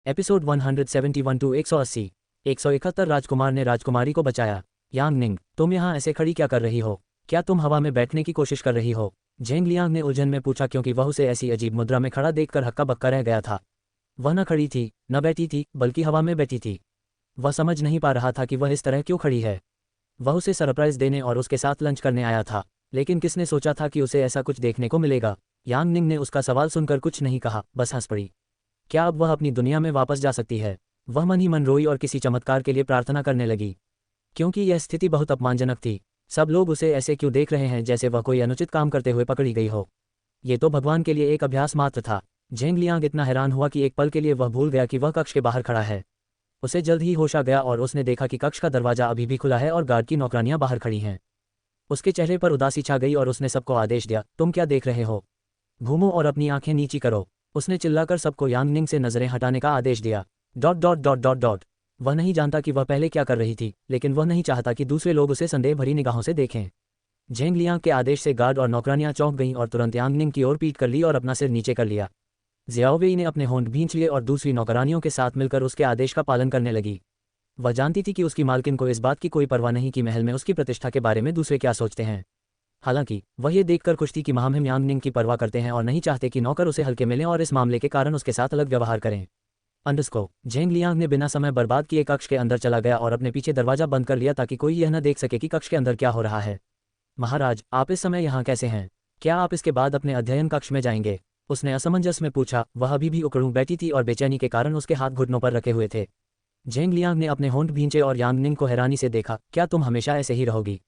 Episode 171 to 180। 171 राजकुमार ने राजकुमारी को बचाया। यांग निंग, तुम यहाँ ऐसे खड़ी क्या कर रही हो? क्या तुम हवा में बैठने की कोशिश कर रही हो? जेंग लियांग ने उलझन में पूछा, क्योंकि वह उसे ऐसी अजीब मुद्रा में खड़ा देखकर हक्का बक्का रह गया था। वह न खड़ी थी, न बैठी थी, बल्कि हवा में बैठी थी। वह समझ नहीं पा रहा था कि वह इस तरह क्यों खड़ी है। वह उसे सरप्राइज देने और उसके साथ लंच करने आया था, लेकिन किसने सोचा था कि उसे ऐसा कुछ देखने को मिलेगा। यांग निंग ने उसका सवाल सुनकर कुछ नहीं कहा, बस हंस पड़ी। क्या अब वह अपनी दुनिया में वापस जा सकती है? वह मन ही मन रोई और किसी चमत्कार के लिए प्रार्थना करने लगी, क्योंकि यह स्थिति बहुत अपमानजनक थी। सब लोग उसे ऐसे क्यों देख रहे हैं जैसे वह कोई अनुचित काम करते हुए पकड़ी गई हो। ये तो भगवान के लिए एक अभ्यास मात्र था। जेंग लियांग इतना हैरान हुआ कि एक पल के लिए वह भूल गया कि वह कक्ष के बाहर खड़ा है। उसे जल्द ही होश आ गया और उसने देखा कि कक्ष का दरवाजा अभी भी खुला है और गार्ड की नौकरानियां बाहर खड़ी हैं। उसके चेहरे पर उदासी छा गई और उसने सबको आदेश दिया, तुम क्या देख रहे हो? घूमो और अपनी आंखें नीची करो। उसने चिल्लाकर सबको यांग निंग से नजरें हटाने का आदेश दिया। Dot dot dot dot dot. वह नहीं जानता कि वह पहले क्या कर रही थी, लेकिन वह नहीं चाहता कि दूसरे लोग उसे संदेह भरी निगाहों से देखें। जेंग लियांग के आदेश से गार्ड और नौकरानियां चौंक गईं और तुरंत यांग निंग की ओर पीट कर ली और अपना सिर नीचे कर लिया। ज़ियाओवेई ने अपने होंठ भींच लिए और दूसरी नौकरानियों के साथ मिलकर उसके आदेश का पालन करने लगी। वह जानती थी कि उसकी मालकिन को इस बात की कोई परवाह नहीं कि महल में उसकी प्रतिष्ठा के बारे में दूसरे क्या सोचते हैं। हालांकि वह ये देखकर खुश थी कि महामहिम यांग निंग की परवाह करते हैं और नहीं चाहते कि नौकर उसे हल्के में लें और इस मामले के कारण उसके साथ अलग व्यवहार करें। अंडरस्को। जेंग लियांग ने बिना समय बर्बाद किए कक्ष के अंदर चला गया और अपने पीछे दरवाजा बंद कर लिया ताकि कोई यह न देख सके कि कक्ष के अंदर क्या हो रहा है। महाराज, आप इस समय यहाँ कैसे हैं? क्या आप इसके बाद अपने अध्ययन कक्ष में जाएंगे? उसने असमंजस में पूछा। वह अभी भी उकड़ू बैठी थी और बेचैनी के कारण उसके हाथ घुटनों पर रखे हुए थे। जेंग लियांग ने अपने होंठ भींचे और यांग निंग को हैरानी से देखा। क्या तुम हमेशा ऐसे ही रहोगी?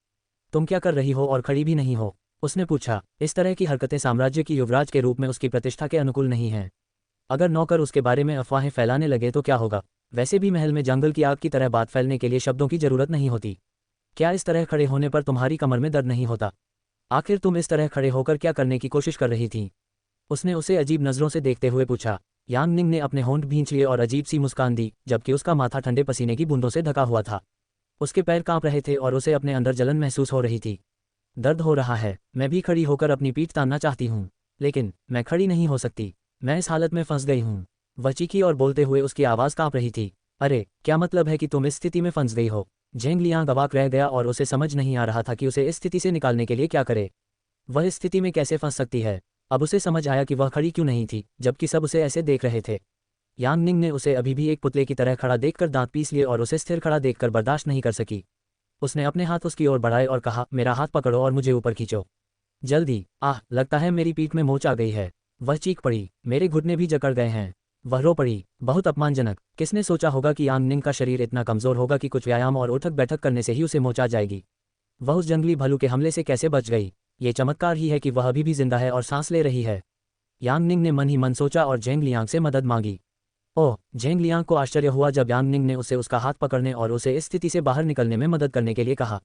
तुम क्या कर रही हो और खड़ी भी नहीं हो? उसने पूछा। इस तरह की हरकतें साम्राज्य की युवराज के रूप में उसकी प्रतिष्ठा के अनुकूल नहीं हैं। अगर नौकर उसके बारे में अफवाहें फैलाने लगे तो क्या होगा? वैसे भी महल में जंगल की आग की तरह बात फैलने के लिए शब्दों की जरूरत नहीं होती। क्या इस तरह खड़े होने पर तुम्हारी कमर में दर्द नहीं होता? आखिर तुम इस तरह खड़े होकर क्या करने की कोशिश कर रही थी? उसने उसे अजीब नजरों से देखते हुए पूछा। यांग निंग ने अपने होंठ भींच लिए और अजीब सी मुस्कान दी, जबकि उसका माथा ठंडे पसीने की बूंदों से ढका हुआ था। उसके पैर कांप रहे थे और उसे अपने अंदर जलन महसूस हो रही थी। दर्द हो रहा है। मैं भी खड़ी होकर अपनी पीठ तानना चाहती हूँ, लेकिन मैं खड़ी नहीं हो सकती। मैं इस हालत में फंस गई हूँ। वह चीखी और बोलते हुए उसकी आवाज़ कांप रही थी। अरे, क्या मतलब है कि तुम इस स्थिति में फंस गई हो? जेंग लियांग अवाक रह गया और उसे समझ नहीं आ रहा था कि उसे इस स्थिति से निकालने के लिए क्या करे। वह इस स्थिति में कैसे फंस सकती है? अब उसे समझ आया कि वह खड़ी क्यों नहीं थी, जबकि सब उसे ऐसे देख रहे थे। यांग निंग ने उसे अभी भी एक पुतले की तरह खड़ा देखकर दांत पीस लिए और उसे स्थिर खड़ा देखकर बर्दाश्त नहीं कर सकी। उसने अपने हाथ उसकी ओर बढ़ाए और कहा, मेरा हाथ पकड़ो और मुझे ऊपर खींचो जल्दी। आह, लगता है मेरी पीठ में मोच आ गई है। वह चीख पड़ी। मेरे घुटने भी जकड़ गए हैं। वह रो पड़ी। बहुत अपमानजनक। किसने सोचा होगा कि यांग निंग का शरीर इतना कमजोर होगा कि कुछ व्यायाम और उठक बैठक करने से ही उसे मोच आ जाएगी। वह उस जंगली भालू के हमले से कैसे बच गई? ये चमत्कार ही है कि वह अभी भी जिंदा है और सांस ले रही है। यांग निंग ने मन ही मन सोचा और जेंग लियांग से मदद मांगी। ओह, जेंग लियांग को आश्चर्य हुआ जब यांग निंग ने उसे उसका हाथ पकड़ने और उसे इस स्थिति से बाहर निकलने में मदद करने के लिए कहा।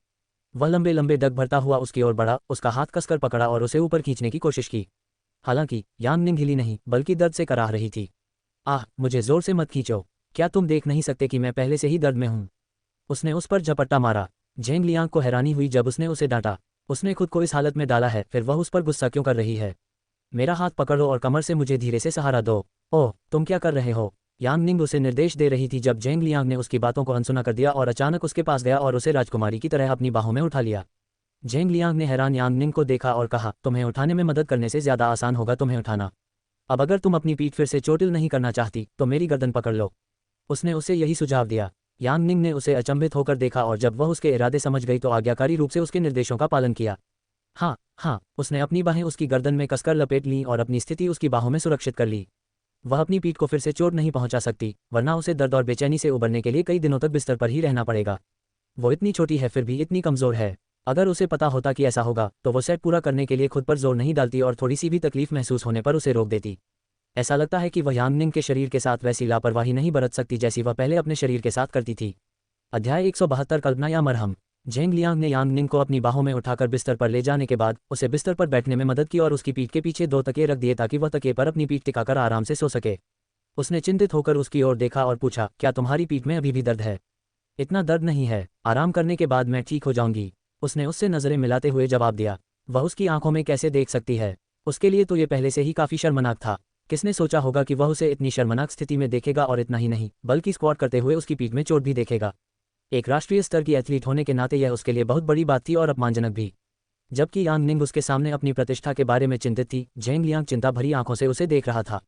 वह लंबे लंबे डग भरता हुआ उसकी ओर बढ़ा, उसका हाथ कसकर पकड़ा और उसे ऊपर खींचने की कोशिश की। हालांकि यांग निंग हिली नहीं, बल्कि दर्द से कराह रही थी। आह, मुझे जोर से मत खींचो। क्या तुम देख नहीं सकते कि मैं पहले से ही दर्द में हूँ? उसने उस पर झपट्टा मारा। जेंग लियांग को हैरानी हुई जब उसने उसे डांटा। उसने खुद को इस हालत में डाला है, फिर वह उस पर गुस्सा क्यों कर रही है? मेरा हाथ पकड़ो और कमर से मुझे धीरे से सहारा दो। ओह, तुम क्या कर रहे हो? यांग निंग उसे निर्देश दे रही थी जब जेंग लियांग ने उसकी बातों को अनसुना कर दिया और अचानक उसके पास गया और उसे राजकुमारी की तरह अपनी बाहों में उठा लिया। जेंग लियांग ने हैरान यांग निंग को देखा और कहा, तुम्हें उठाने में मदद करने से ज्यादा आसान होगा तुम्हें उठाना। अब अगर तुम अपनी पीठ फिर से चोटिल नहीं करना चाहती तो मेरी गर्दन पकड़ लो। उसने उसे यही सुझाव दिया। यांग निंग ने उसे अचंभित होकर देखा और जब वह उसके इरादे समझ गई तो आज्ञाकारी रूप से उसके निर्देशों का पालन किया। हाँ हाँ, उसने अपनी बाहें उसकी गर्दन में कसकर लपेट लीं और अपनी स्थिति उसकी बाहों में सुरक्षित कर ली। वह अपनी पीठ को फिर से चोट नहीं पहुंचा सकती, वरना उसे दर्द और बेचैनी से उबरने के लिए कई दिनों तक बिस्तर पर ही रहना पड़ेगा। वो इतनी छोटी है फिर भी इतनी कमजोर है। अगर उसे पता होता कि ऐसा होगा तो वो सेट पूरा करने के लिए खुद पर जोर नहीं डालती और थोड़ी सी भी तकलीफ महसूस होने पर उसे रोक देती। ऐसा लगता है कि वह यांग निंग के शरीर के साथ वैसी लापरवाही नहीं बरत सकती जैसी वह पहले अपने शरीर के साथ करती थी। अध्याय 172 कल्पना या मरहम। जेंग लियांग ने यांग निंग को अपनी बाहों में उठाकर बिस्तर पर ले जाने के बाद उसे बिस्तर पर बैठने में मदद की और उसकी पीठ के पीछे 2 तकिए रख दिए ताकि वह तकिए पर अपनी पीठ टिकाकर आराम से सो सके। उसने चिंतित होकर उसकी ओर देखा और पूछा, क्या तुम्हारी पीठ में अभी भी दर्द है? इतना दर्द नहीं है, आराम करने के बाद मैं ठीक हो जाऊंगी। उसने उससे नजरें मिलाते हुए जवाब दिया। वह उसकी आंखों में कैसे देख सकती है? उसके लिए तो ये पहले से ही काफी शर्मनाक था। किसने सोचा होगा कि वह उसे इतनी शर्मनाक स्थिति में देखेगा और इतना ही नहीं बल्कि स्क्वाट करते हुए उसकी पीठ में चोट भी देखेगा। एक राष्ट्रीय स्तर की एथलीट होने के नाते यह उसके लिए बहुत बड़ी बात थी और अपमानजनक भी। जबकि यांग निंग उसके सामने अपनी प्रतिष्ठा के बारे में चिंतित थी, झेंग लियांग चिंता भरी आंखों से उसे देख रहा था।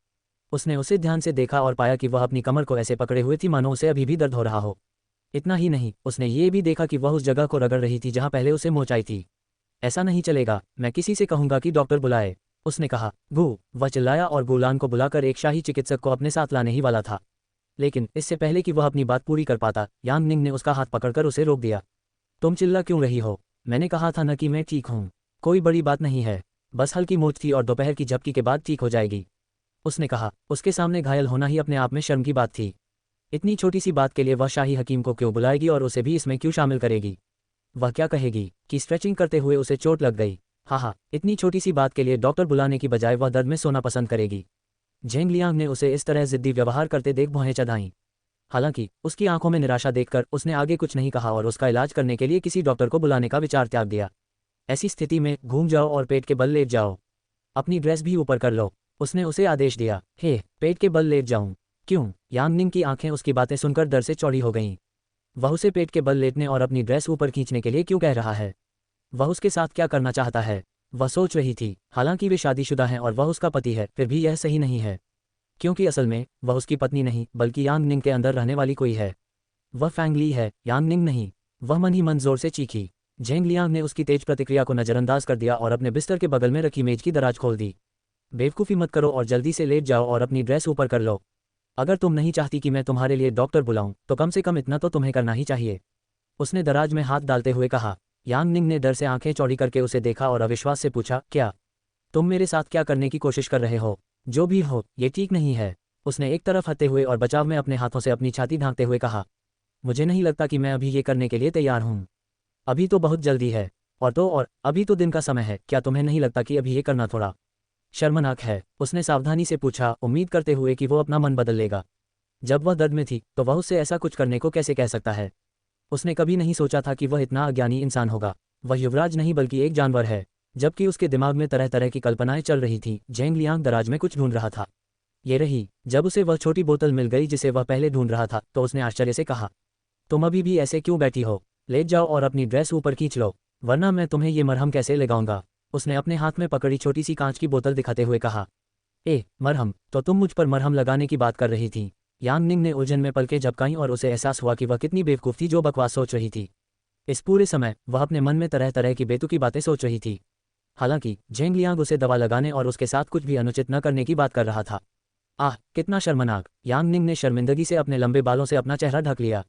उसने उसे ध्यान से देखा और पाया कि वह अपनी कमर को ऐसे पकड़े हुए थी मानो उसे अभी भी दर्द हो रहा हो। इतना ही नहीं, उसने ये भी देखा कि वह उस जगह को रगड़ रही थी जहां पहले उसे मोच थी। ऐसा नहीं चलेगा, मैं किसी से कहूंगा कि डॉक्टर बुलाए, उसने कहा। गू, वह चिल्लाया और गुलान को बुलाकर एक शाही चिकित्सक को अपने साथ लाने ही वाला था। लेकिन इससे पहले कि वह अपनी बात पूरी कर पाता, यांग निंग ने उसका हाथ पकड़कर उसे रोक दिया। तुम चिल्ला क्यों रही हो? मैंने कहा था न कि मैं ठीक हूँ। कोई बड़ी बात नहीं है, बस हल्की मोच थी और दोपहर की झपकी के बाद ठीक हो जाएगी, उसने कहा। उसके सामने घायल होना ही अपने आप में शर्म की बात थी। इतनी छोटी सी बात के लिए वह शाही हकीम को क्यों बुलाएगी और उसे भी इसमें क्यों शामिल करेगी? वह क्या कहेगी कि स्ट्रेचिंग करते हुए उसे चोट लग गई? हाँ, इतनी छोटी सी बात के लिए डॉक्टर बुलाने की बजाय वह दर्द में सोना पसंद करेगी। झेंग लियांग ने उसे इस तरह जिद्दी व्यवहार करते देख भौहें चढ़ाईं। हालांकि उसकी आंखों में निराशा देखकर उसने आगे कुछ नहीं कहा और उसका इलाज करने के लिए किसी डॉक्टर को बुलाने का विचार त्याग दिया। ऐसी स्थिति में घूम जाओ और पेट के बल लेट जाओ। अपनी ड्रेस भी ऊपर कर लो, उसने उसे आदेश दिया। हे, पेट के बल लेट जाऊं? क्यों? यांग निंग की आंखें उसकी बातें सुनकर डर से चौड़ी हो गईं। वह उसे पेट के बल लेटने और अपनी ड्रेस ऊपर खींचने के लिए क्यों कह रहा है? वह उसके साथ क्या करना चाहता है? वह सोच रही थी। हालांकि वे शादीशुदा हैं और वह उसका पति है, फिर भी यह सही नहीं है, क्योंकि असल में वह उसकी पत्नी नहीं बल्कि यांग निंग के अंदर रहने वाली कोई है। वह फैंग ली है, यांग निंग नहीं। वह मन ही मन जोर से चीखी। झेंग लियांग ने उसकी तेज प्रतिक्रिया को नजरअंदाज कर दिया और अपने बिस्तर के बगल में रखी मेज की दराज खोल दी। बेवकूफ़ी मत करो और जल्दी से लेट जाओ और अपनी ड्रेस ऊपर कर लो। अगर तुम नहीं चाहती कि मैं तुम्हारे लिए डॉक्टर बुलाऊं तो कम से कम इतना तो तुम्हें करना ही चाहिए, उसने दराज में हाथ डालते हुए कहा। यांग निंग ने डर से आंखें चौड़ी करके उसे देखा और अविश्वास से पूछा, क्या तुम मेरे साथ क्या करने की कोशिश कर रहे हो? जो भी हो, ये ठीक नहीं है, उसने एक तरफ हटते हुए और बचाव में अपने हाथों से अपनी छाती ढांकते हुए कहा। मुझे नहीं लगता कि मैं अभी ये करने के लिए तैयार हूँ। अभी तो बहुत जल्दी है, और अभी तो दिन का समय है। क्या तुम्हें नहीं लगता कि अभी ये करना थोड़ा शर्मनाक है? उसने सावधानी से पूछा, उम्मीद करते हुए कि वो अपना मन बदल लेगा। जब वह दर्द में थी तो वह उससे ऐसा कुछ करने को कैसे कह सकता है? उसने कभी नहीं सोचा था कि वह इतना अज्ञानी इंसान होगा। वह युवराज नहीं बल्कि एक जानवर है। जबकि उसके दिमाग में तरह तरह की कल्पनाएं चल रही थीं, झेंग लियांग दराज में कुछ ढूंढ रहा था। ये रही। जब उसे वह छोटी बोतल मिल गई जिसे वह पहले ढूंढ रहा था तो उसने आश्चर्य से कहा, तुम अभी भी ऐसे क्यों बैठी हो? लेट जाओ और अपनी ड्रेस ऊपर खींच लो, वरना मैं तुम्हें ये मरहम कैसे लगाऊंगा, उसने अपने हाथ में पकड़ी छोटी सी कांच की बोतल दिखाते हुए कहा। मरहम? तो तुम मुझ पर मरहम लगाने की बात कर रही थी? यांग निंग ने उलझन में पलकें झपकाईं और उसे एहसास हुआ कि वह कितनी बेवकूफ़ थी जो बकवास सोच रही थी। इस पूरे समय वह अपने मन में तरह तरह की बेतुकी बातें सोच रही थी। हालांकि झेंग लियांग उसे दवा लगाने और उसके साथ कुछ भी अनुचित न करने की बात कर रहा था। आह, कितना शर्मनाक! यांग निंग ने शर्मिंदगी से अपने लंबे बालों से अपना चेहरा ढक लिया।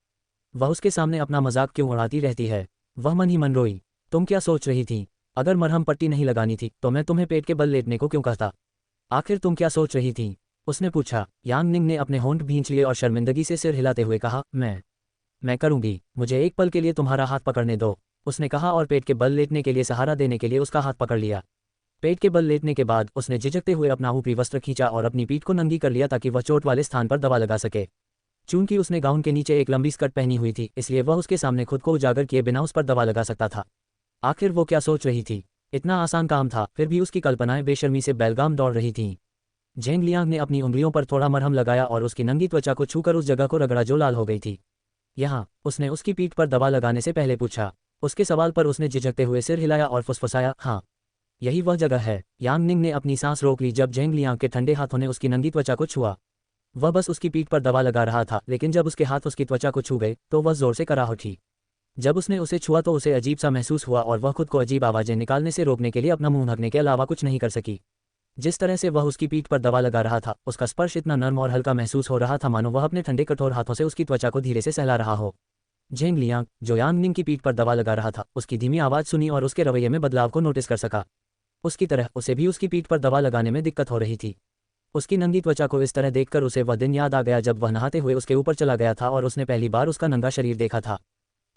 वह उसके सामने अपना मजाक क्यों उड़ाती रहती है? वह मन ही मन रोई। तुम क्या सोच रही थी? अगर मरहम पट्टी नहीं लगानी थी तो मैं तुम्हें पेट के बल लेटने को क्यों कहता? आखिर तुम क्या सोच रही थी? उसने पूछा। यांग निंग ने अपने होंठ भींच लिए और शर्मिंदगी से सिर हिलाते हुए कहा, मैं करूंगी, मुझे एक पल के लिए तुम्हारा हाथ पकड़ने दो, उसने कहा और पेट के बल लेटने के लिए सहारा देने के लिए उसका हाथ पकड़ लिया। पेट के बल लेटने के बाद उसने झिझकते हुए अपना ऊपरी वस्त्र खींचा और अपनी पीठ को नंगी कर लिया ताकि वह चोट वाले स्थान पर दवा लगा सके। चूंकि उसने गाउन के नीचे एक लंबी स्कर्ट पहनी हुई थी, इसलिए वह उसके सामने खुद को उजागर किए बिना उस पर दवा लगा सकता था। आखिर वो क्या सोच रही थी? इतना आसान काम था, फिर भी उसकी कल्पनाएं बेशर्मी से बैलगाम दौड़ रही थीं। झेंग लियांग ने अपनी उंगलियों पर थोड़ा मरहम लगाया और उसकी नंगी त्वचा को छूकर उस जगह को रगड़ा जो लाल हो गई थी। यहाँ, उसने उसकी पीठ पर दवा लगाने से पहले पूछा। उसके सवाल पर उसने झिझकते हुए सिर हिलाया और फुसफुसाया, हाँ, यही वह जगह है। यांग निंग ने अपनी सांस रोक ली जब झेंग लियांग के ठंडे हाथों ने उसकी नंगी त्वचा को छुआ। वह बस उसकी पीठ पर दवा लगा रहा था, लेकिन जब उसके हाथ उसकी त्वचा को छू गए तो वह जोर से कराह उठी। जब उसने उसे छुआ तो उसे अजीब सा महसूस हुआ और वह खुद को अजीब आवाज़ें निकालने से रोकने के लिए अपना मुंह ढकने के अलावा कुछ नहीं कर सकी। जिस तरह से वह उसकी पीठ पर दवा लगा रहा था, उसका स्पर्श इतना नर्म और हल्का महसूस हो रहा था मानो वह अपने ठंडे कठोर हाथों से उसकी त्वचा को धीरे से सहला रहा हो। झेंग लियांग, जो यांग निंग की पीठ पर दवा लगा रहा था, उसकी धीमी आवाज़ सुनी और उसके रवैये में बदलाव को नोटिस कर सका। उसकी तरह उसे भी उसकी पीठ पर दवा लगाने में दिक्कत हो रही थी। उसकी नंगी त्वचा को इस तरह देखकर उसे वह दिन याद आ गया जब वह नहाते हुए उसके ऊपर चला गया था और उसने पहली बार उसका नंगा शरीर देखा था।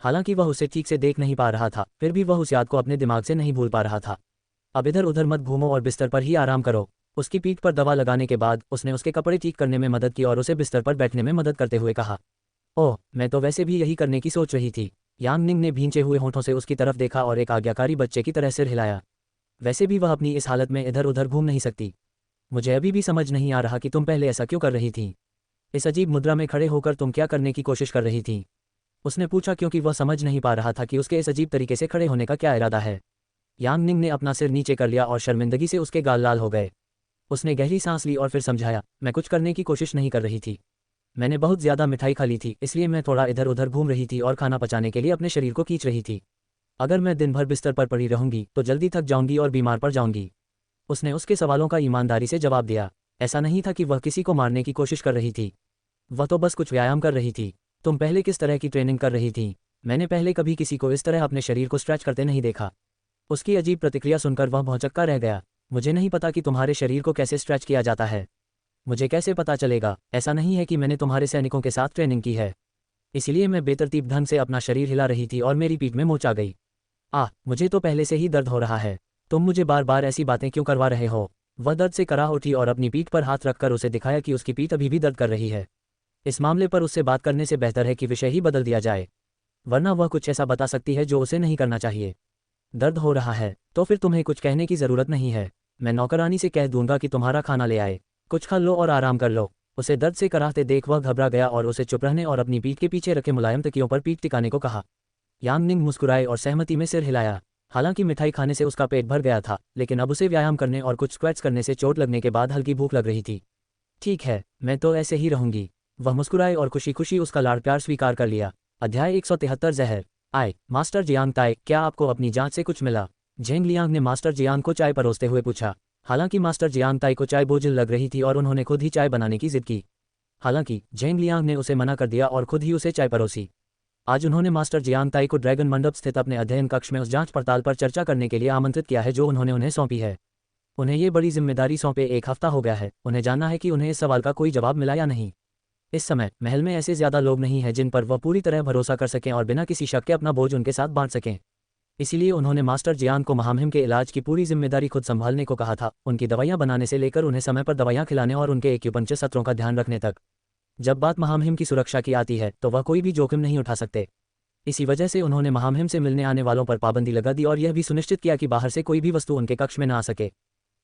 हालांकि वह उसे ठीक से देख नहीं पा रहा था, फिर भी वह उस याद को अपने दिमाग से नहीं भूल पा रहा था। अब इधर उधर मत घूमो और बिस्तर पर ही आराम करो। उसकी पीठ पर दवा लगाने के बाद उसने उसके कपड़े ठीक करने में मदद की और उसे बिस्तर पर बैठने में मदद करते हुए कहा, ओह, मैं तो वैसे भी यही करने की सोच रही थी। यांग निंग ने भींचे हुए होंठों से उसकी तरफ देखा और एक आज्ञाकारी बच्चे की तरह सिर हिलाया। वैसे भी वह अपनी इस हालत में इधर उधर घूम नहीं सकती। मुझे अभी भी समझ नहीं आ रहा कि तुम पहले ऐसा क्यों कर रही थी। इस अजीब मुद्रा में खड़े होकर तुम क्या करने की कोशिश कर रही थी? उसने पूछा क्योंकि वह समझ नहीं पा रहा था कि उसके इस अजीब तरीके से खड़े होने का क्या इरादा है। यांग निंग ने अपना सिर नीचे कर लिया और शर्मिंदगी से उसके गाल लाल हो गए। उसने गहरी सांस ली और फिर समझाया, मैं कुछ करने की कोशिश नहीं कर रही थी। मैंने बहुत ज़्यादा मिठाई खा ली थी, इसलिए मैं थोड़ा इधर उधर घूम रही थी और खाना पचाने के लिए अपने शरीर को खींच रही थी। अगर मैं दिन भर बिस्तर पर पड़ी रहूंगी तो जल्दी थक जाऊंगी और बीमार पड़ जाऊंगी। उसने उसके सवालों का ईमानदारी से जवाब दिया। ऐसा नहीं था कि वह किसी को मारने की कोशिश कर रही थी, वह तो बस कुछ व्यायाम कर रही थी। तुम पहले किस तरह की ट्रेनिंग कर रही थी? मैंने पहले कभी किसी को इस तरह अपने शरीर को स्ट्रेच करते नहीं देखा। उसकी अजीब प्रतिक्रिया सुनकर वह भौंचक्का रह गया। मुझे नहीं पता कि तुम्हारे शरीर को कैसे स्ट्रेच किया जाता है। मुझे कैसे पता चलेगा? ऐसा नहीं है कि मैंने तुम्हारे सैनिकों के साथ ट्रेनिंग की है, इसलिए मैं बेतरतीब ढंग से अपना शरीर हिला रही थी और मेरी पीठ में मोच आ गई। मुझे तो पहले से ही दर्द हो रहा है। तुम मुझे बार बार ऐसी बातें क्यों करवा रहे हो? वह दर्द से कराह उठी और अपनी पीठ पर हाथ रखकर उसे दिखाया कि उसकी पीठ अभी भी दर्द कर रही है। इस मामले पर उससे बात करने से बेहतर है कि विषय ही बदल दिया जाए, वरना वह कुछ ऐसा बता सकती है जो उसे नहीं करना चाहिए। दर्द हो रहा है तो फिर तुम्हें कुछ कहने की ज़रूरत नहीं है। मैं नौकरानी से कह दूंगा कि तुम्हारा खाना ले आए। कुछ खा लो और आराम कर लो। उसे दर्द से कराहते देख वह घबरा गया और उसे चुप रहने और अपनी पीठ के पीछे रखे मुलायम तकियों पर पीठ टिकाने को कहा। यांग निंग मुस्कुराए और सहमति में सिर हिलाया। हालांकि मिठाई खाने से उसका पेट भर गया था, लेकिन अब उसे व्यायाम करने और कुछ स्क्वैट्स करने से चोट लगने के बाद हल्की भूख लग रही थी। ठीक है, मैं तो ऐसे ही रहूंगी। वह मुस्कुराए और खुशी खुशी उसका लाड़ प्यार स्वीकार कर लिया। अध्याय 173 जहर। मास्टर जियांग ताई, क्या आपको अपनी जांच से कुछ मिला? झेंग लियांग ने मास्टर जियांग को चाय परोसते हुए पूछा। हालांकि मास्टर जियांग ताई को चाय बोझिल लग रही थी और उन्होंने खुद ही चाय बनाने की जिद की। हालांकि झेंग लियांग ने उसे मना कर दिया और खुद ही उसे चाय परोसी। आज उन्होंने मास्टर जियांग ताई को ड्रैगन मंडप स्थित अपने अध्ययन कक्ष में उस जांच पड़ताल पर चर्चा करने के लिए आमंत्रित किया है जो उन्होंने उन्हें सौंपी है। उन्हें ये बड़ी जिम्मेदारी सौंपे 1 हफ्ता हो गया है। उन्हें जानना है कि उन्हें इस सवाल का कोई जवाब मिला या नहीं। इस समय महल में ऐसे ज्यादा लोग नहीं हैं जिन पर वह पूरी तरह भरोसा कर सकें और बिना किसी शक के अपना बोझ उनके साथ बांट सकें। इसीलिए उन्होंने मास्टर जियांग को महामहिम के इलाज की पूरी जिम्मेदारी खुद संभालने को कहा था, उनकी दवाइयां बनाने से लेकर उन्हें समय पर दवाइयां खिलाने और उनके एक्यूपंक्चर सत्रों का ध्यान रखने तक। जब बात महामहिम की सुरक्षा की आती है तो वह कोई भी जोखिम नहीं उठा सकते। इसी वजह से उन्होंने महामहिम से मिलने आने वालों पर पाबंदी लगा दी और यह भी सुनिश्चित किया कि बाहर से कोई भी वस्तु उनके कक्ष में न आ सके।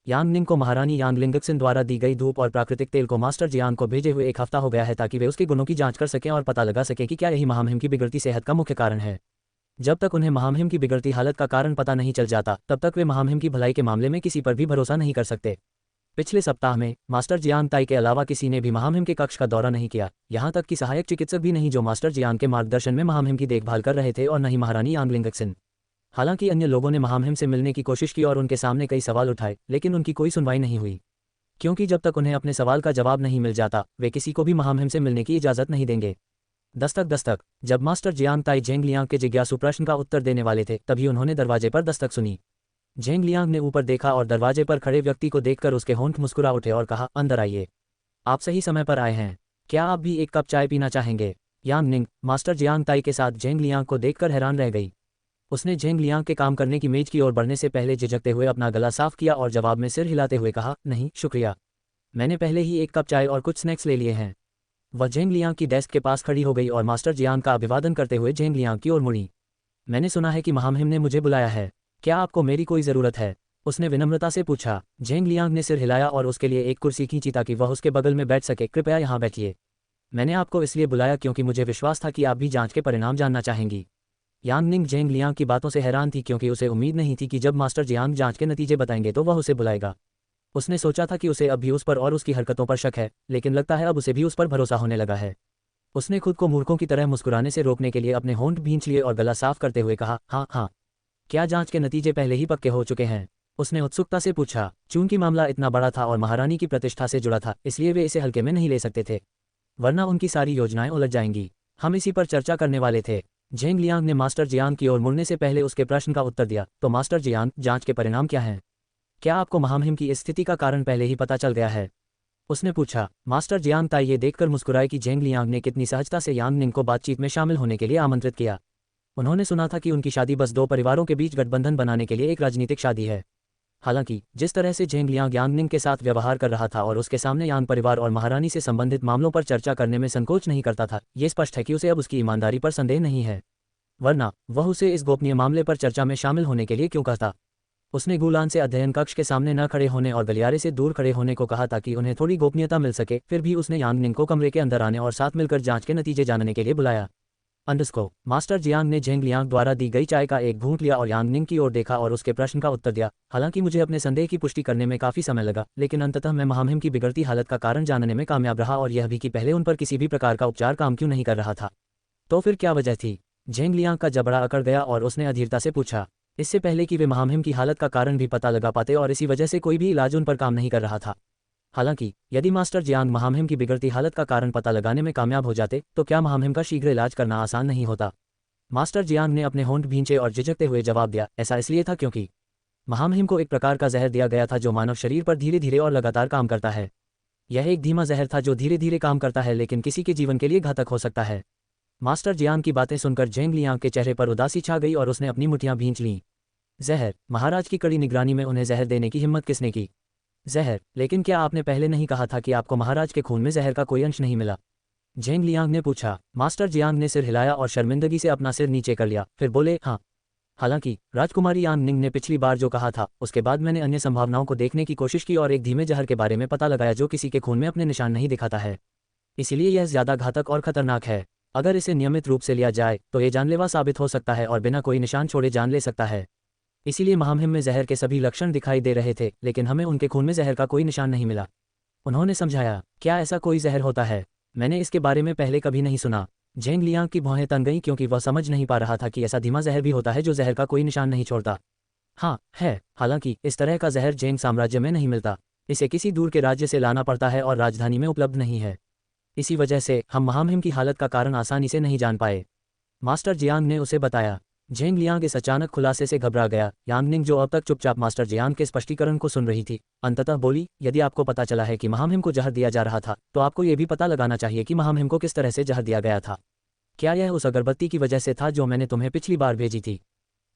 यांग निंग को महारानी यांग लिंगक्सिन द्वारा दी गई धूप और प्राकृतिक तेल को मास्टर जियांग को भेजे हुए 1 हफ्ता हो गया है ताकि वे उसके गुणों की जांच कर सकें और पता लगा सकें कि क्या यही महामहिम की बिगड़ती सेहत का मुख्य कारण है। जब तक उन्हें महामहिम की बिगड़ती हालत का कारण पता नहीं चल जाता तब तक वे महामहिम की भलाई के मामले में किसी पर भी भरोसा नहीं कर सकते। पिछले सप्ताह में मास्टर जियांग ताई के अलावा किसी ने भी महामहिम के कक्ष का दौरा नहीं किया, यहाँ तक कि सहायक चिकित्सक भी नहीं जो मास्टर जियांग के मार्गदर्शन में महामहिम की देखभाल कर रहे थे, और न ही महारानी यांग लिंगक्सिन। हालांकि अन्य लोगों ने महामहिम से मिलने की कोशिश की और उनके सामने कई सवाल उठाए, लेकिन उनकी कोई सुनवाई नहीं हुई, क्योंकि जब तक उन्हें अपने सवाल का जवाब नहीं मिल जाता वे किसी को भी महामहिम से मिलने की इजाज़त नहीं देंगे। दस्तक दस्तक। जब मास्टर जियांग ताई झेंग लियांग के जिज्ञासु प्रश्न का उत्तर देने वाले थे तभी उन्होंने दरवाजे पर दस्तक सुनी। झेंग लियांग ने ऊपर देखा और दरवाजे पर खड़े व्यक्ति को देखकर उसके होंठ मुस्कुरा उठे और कहा, अंदर आइए, आप सही समय पर आए हैं। क्या आप भी एक कप चाय पीना चाहेंगे? यांग निंग मास्टर जियांग ताई के साथ झेंग लियांग को देखकर हैरान रह गई। उसने झेंग लियांग के काम करने की मेज की ओर बढ़ने से पहले झिझकते हुए अपना गला साफ किया और जवाब में सिर हिलाते हुए कहा, नहीं शुक्रिया, मैंने पहले ही 1 कप चाय और कुछ स्नैक्स ले लिए हैं। वह झेंग लियांग की डेस्क के पास खड़ी हो गई और मास्टर जियांग का अभिवादन करते हुए झेंग लियांग की ओर मुड़ी। मैंने सुना है कि महामहिम ने मुझे बुलाया है, क्या आपको मेरी कोई ज़रूरत है? उसने विनम्रता से पूछा। झेंग लियांग ने सिर हिलाया और उसके लिए एक कुर्सी खींची ताकि वह उसके बगल में बैठ सके। कृपया यहाँ बैठिए, मैंने आपको इसलिए बुलाया क्योंकि मुझे विश्वास था कि आप भी जांच के परिणाम जानना चाहेंगी। यांग निंग झेंग लियांग की बातों से हैरान थी क्योंकि उसे उम्मीद नहीं थी कि जब मास्टर जियांग जांच के नतीजे बताएंगे तो वह उसे बुलाएगा। उसने सोचा था कि उसे अब भी उस पर और उसकी हरकतों पर शक है, लेकिन लगता है अब उसे भी उस पर भरोसा होने लगा है। उसने खुद को मूर्खों की तरह मुस्कुराने से रोकने के लिए अपने होंठ भींच लिए और गला साफ करते हुए कहा, हाँ, क्या जांच के नतीजे पहले ही पक्के हो चुके हैं? उसने उत्सुकता से पूछा। चूंकि मामला इतना बड़ा था और महारानी की प्रतिष्ठा से जुड़ा था, इसलिए वे इसे हल्के में नहीं ले सकते थे, वरना उनकी सारी योजनाएं उलझ जाएंगी। हम इसी पर चर्चा करने वाले थे। झेंग लियांग ने मास्टर जियांग की ओर मुड़ने से पहले उसके प्रश्न का उत्तर दिया। तो मास्टर जियांग, जांच के परिणाम क्या हैं? क्या आपको महामहिम की इस स्थिति का कारण पहले ही पता चल गया है? उसने पूछा। मास्टर जियांग ताई ये देखकर मुस्कुराए कि झेंग लियांग ने कितनी सहजता से यांग निंग को बातचीत में शामिल होने के लिए आमंत्रित किया। उन्होंने सुना था कि उनकी शादी बस 2 परिवारों के बीच गठबंधन बनाने के लिए एक राजनीतिक शादी है। हालांकि जिस तरह से झेंग लियांग यांग निंग के साथ व्यवहार कर रहा था और उसके सामने यांग परिवार और महारानी से संबंधित मामलों पर चर्चा करने में संकोच नहीं करता था, ये स्पष्ट है कि उसे अब उसकी ईमानदारी पर संदेह नहीं है, वरना वह उसे इस गोपनीय मामले पर चर्चा में शामिल होने के लिए क्यों कहता। उसने गुलान से अध्ययन कक्ष के सामने न खड़े होने और गलियारे से दूर खड़े होने को कहा ताकि उन्हें थोड़ी गोपनीयता मिल सके। फिर भी उसने यांग निंग को कमरे के अंदर आने और साथ मिलकर जांच के नतीजे जानने के लिए बुलाया। मास्टर जियांग ने झेंग लियांग द्वारा दी गई चाय का एक घूंट लिया और यांग निंग की ओर देखा और उसके प्रश्न का उत्तर दिया। हालांकि मुझे अपने संदेह की पुष्टि करने में काफी समय लगा, लेकिन अंततः मैं महामहिम की बिगड़ती हालत का कारण जानने में कामयाब रहा, और यह भी कि पहले उन पर किसी भी प्रकार का उपचार काम क्यों नहीं कर रहा था। तो फिर क्या वजह थी? झेंग लियांग का जबड़ा अकड़ गया और उसने अधीरता से पूछा, इससे पहले कि वे महामहिम की हालत का कारण भी पता लगा पाते और इसी वजह से कोई भी इलाज उन पर काम नहीं कर रहा था। हालांकि यदि मास्टर जियांग महामहिम की बिगड़ती हालत का कारण पता लगाने में कामयाब हो जाते तो क्या महामहिम का शीघ्र इलाज करना आसान नहीं होता? मास्टर जियांग ने अपने होंठ भींचे और झिझकते हुए जवाब दिया, ऐसा इसलिए था क्योंकि महामहिम को एक प्रकार का जहर दिया गया था जो मानव शरीर पर धीरे धीरे और लगातार काम करता है। यह एक धीमा जहर था जो धीरे धीरे काम करता है लेकिन किसी के जीवन के लिए घातक हो सकता है। मास्टर जियांग की बातें सुनकर झेंग लियांग के चेहरे पर उदासी छा गई और उसने अपनी मुठ्ठियां भींच लीं। जहर? महाराज की कड़ी निगरानी में उन्हें जहर देने की हिम्मत किसने की? जहर? लेकिन क्या आपने पहले नहीं कहा था कि आपको महाराज के खून में जहर का कोई अंश नहीं मिला? झेंग लियांग ने पूछा। मास्टर जियांग ने सिर हिलाया और शर्मिंदगी से अपना सिर नीचे कर लिया, फिर बोले, हाँ। हालांकि राजकुमारी यांग निंग ने पिछली बार जो कहा था उसके बाद मैंने अन्य संभावनाओं को देखने की कोशिश की और एक धीमे जहर के बारे में पता लगाया जो किसी के खून में अपने निशान नहीं दिखाता है। इसीलिए यह ज्यादा घातक और खतरनाक है। अगर इसे नियमित रूप से लिया जाए तो ये जानलेवा साबित हो सकता है और बिना कोई निशान छोड़े जान ले सकता है। इसीलिए महामहिम में जहर के सभी लक्षण दिखाई दे रहे थे लेकिन हमें उनके खून में जहर का कोई निशान नहीं मिला। उन्होंने समझाया। क्या ऐसा कोई जहर होता है? मैंने इसके बारे में पहले कभी नहीं सुना। झेंग लियांग की भौहें तन गईं क्योंकि वह समझ नहीं पा रहा था कि ऐसा धीमा जहर भी होता है जो जहर का कोई निशान नहीं छोड़ता। हाँ, है। हालांकि इस तरह का जहर झेंग साम्राज्य में नहीं मिलता। इसे किसी दूर के राज्य से लाना पड़ता है और राजधानी में उपलब्ध नहीं है। इसी वजह से हम महामहिम की हालत का कारण आसानी से नहीं जान पाए। मास्टर जियांग ने उसे बताया। झेंग लियांग इस अचानक खुलासे से घबरा गया। यांग निंग जो अब तक चुपचाप मास्टर जियांग के स्पष्टीकरण को सुन रही थी, अंततः बोली, यदि आपको पता चला है कि महामहिम को जहर दिया जा रहा था तो आपको ये भी पता लगाना चाहिए कि महामहिम को किस तरह से जहर दिया गया था। क्या यह उस अगरबत्ती की वजह से था जो मैंने तुम्हें पिछली बार भेजी थी?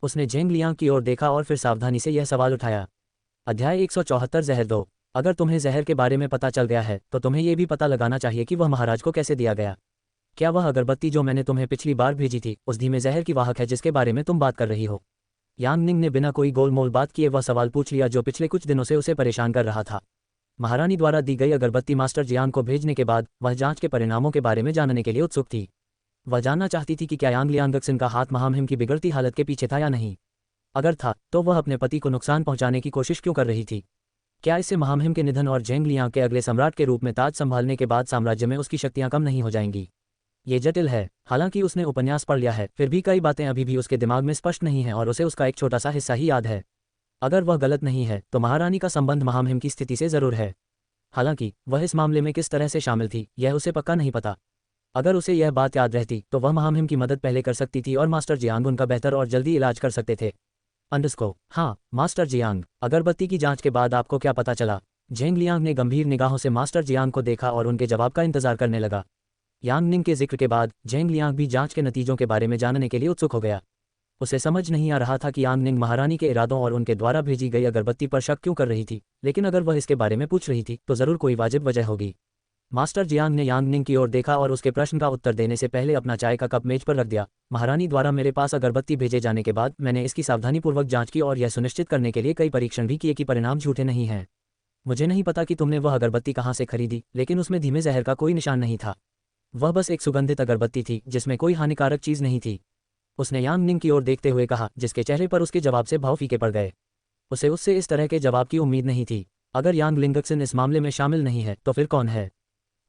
उसने झेंग लियांग की ओर देखा और फिर सावधानी से यह सवाल उठाया। अध्याय 174 जहर दो। अगर तुम्हें जहर के बारे में पता चल गया है तो तुम्हें यह भी पता लगाना चाहिए कि वह महाराज को कैसे दिया गया। क्या वह अगरबत्ती जो मैंने तुम्हें पिछली बार भेजी थी उस धीमे जहर की वाहक है जिसके बारे में तुम बात कर रही हो? यांग निंग ने बिना कोई गोलमोल बात किए वह सवाल पूछ लिया जो पिछले कुछ दिनों से उसे परेशान कर रहा था। महारानी द्वारा दी गई अगरबत्ती मास्टर जियांग को भेजने के बाद वह जांच के परिणामों के बारे में जानने के लिए उत्सुक थी। वह जानना चाहती थी कि क्या यांग लियांगक्सिन का हाथ महामहिम की बिगड़ती हालत के पीछे था या नहीं। अगर था तो वह अपने पति को नुकसान पहुंचाने की कोशिश क्यों कर रही थी? क्या इससे महामहिम के निधन और झेंग लियांग के अगले सम्राट के रूप में ताज संभालने के बाद साम्राज्य में उसकी शक्तियां कम नहीं हो जाएंगी? ये जटिल है। हालांकि उसने उपन्यास पढ़ लिया है, फिर भी कई बातें अभी भी उसके दिमाग में स्पष्ट नहीं है और उसे उसका एक छोटा सा हिस्सा ही याद है। अगर वह गलत नहीं है तो महारानी का संबंध महामहिम की स्थिति से जरूर है। हालांकि वह इस मामले में किस तरह से शामिल थी यह उसे पक्का नहीं पता। अगर उसे यह बात याद रहती तो वह महामहिम की मदद पहले कर सकती थी और मास्टर जियांग उनका बेहतर और जल्दी इलाज कर सकते थे। हाँ, मास्टर जियांग, अगरबत्ती की जांच के बाद आपको क्या पता चला? झेंग लियांग ने गंभीर निगाहों से मास्टर जियांग को देखा और उनके जवाब का इंतजार करने लगा। यांग निंग के जिक्र के बाद झेंग लियांग भी जांच के नतीजों के बारे में जानने के लिए उत्सुक हो गया। उसे समझ नहीं आ रहा था कि यांग निंग महारानी के इरादों और उनके द्वारा भेजी गई अगरबत्ती पर शक क्यों कर रही थी, लेकिन अगर वह इसके बारे में पूछ रही थी तो जरूर कोई वाजिब वजह होगी। मास्टर जियांग ने यांग निंग की ओर देखा और उसके प्रश्न का उत्तर देने से पहले अपना चाय का कप मेज पर रख दिया। महारानी द्वारा मेरे पास अगरबत्ती भेजे जाने के बाद मैंने इसकी सावधानीपूर्वक जांच की और यह सुनिश्चित करने के लिए कई परीक्षण भी किए कि परिणाम झूठे नहीं हैं। मुझे नहीं पता कि तुमने वह अगरबत्ती कहाँ से खरीदी, लेकिन उसमें धीमे जहर का कोई निशान नहीं था। वह बस एक सुगंधित अगरबत्ती थी जिसमें कोई हानिकारक चीज नहीं थी। उसने यांग निंग की ओर देखते हुए कहा, जिसके चेहरे पर उसके जवाब से भाव फीके पड़ गए। उसे उससे इस तरह के जवाब की उम्मीद नहीं थी। अगर यांग लिंगक्सिन इस मामले में शामिल नहीं है तो फिर कौन है?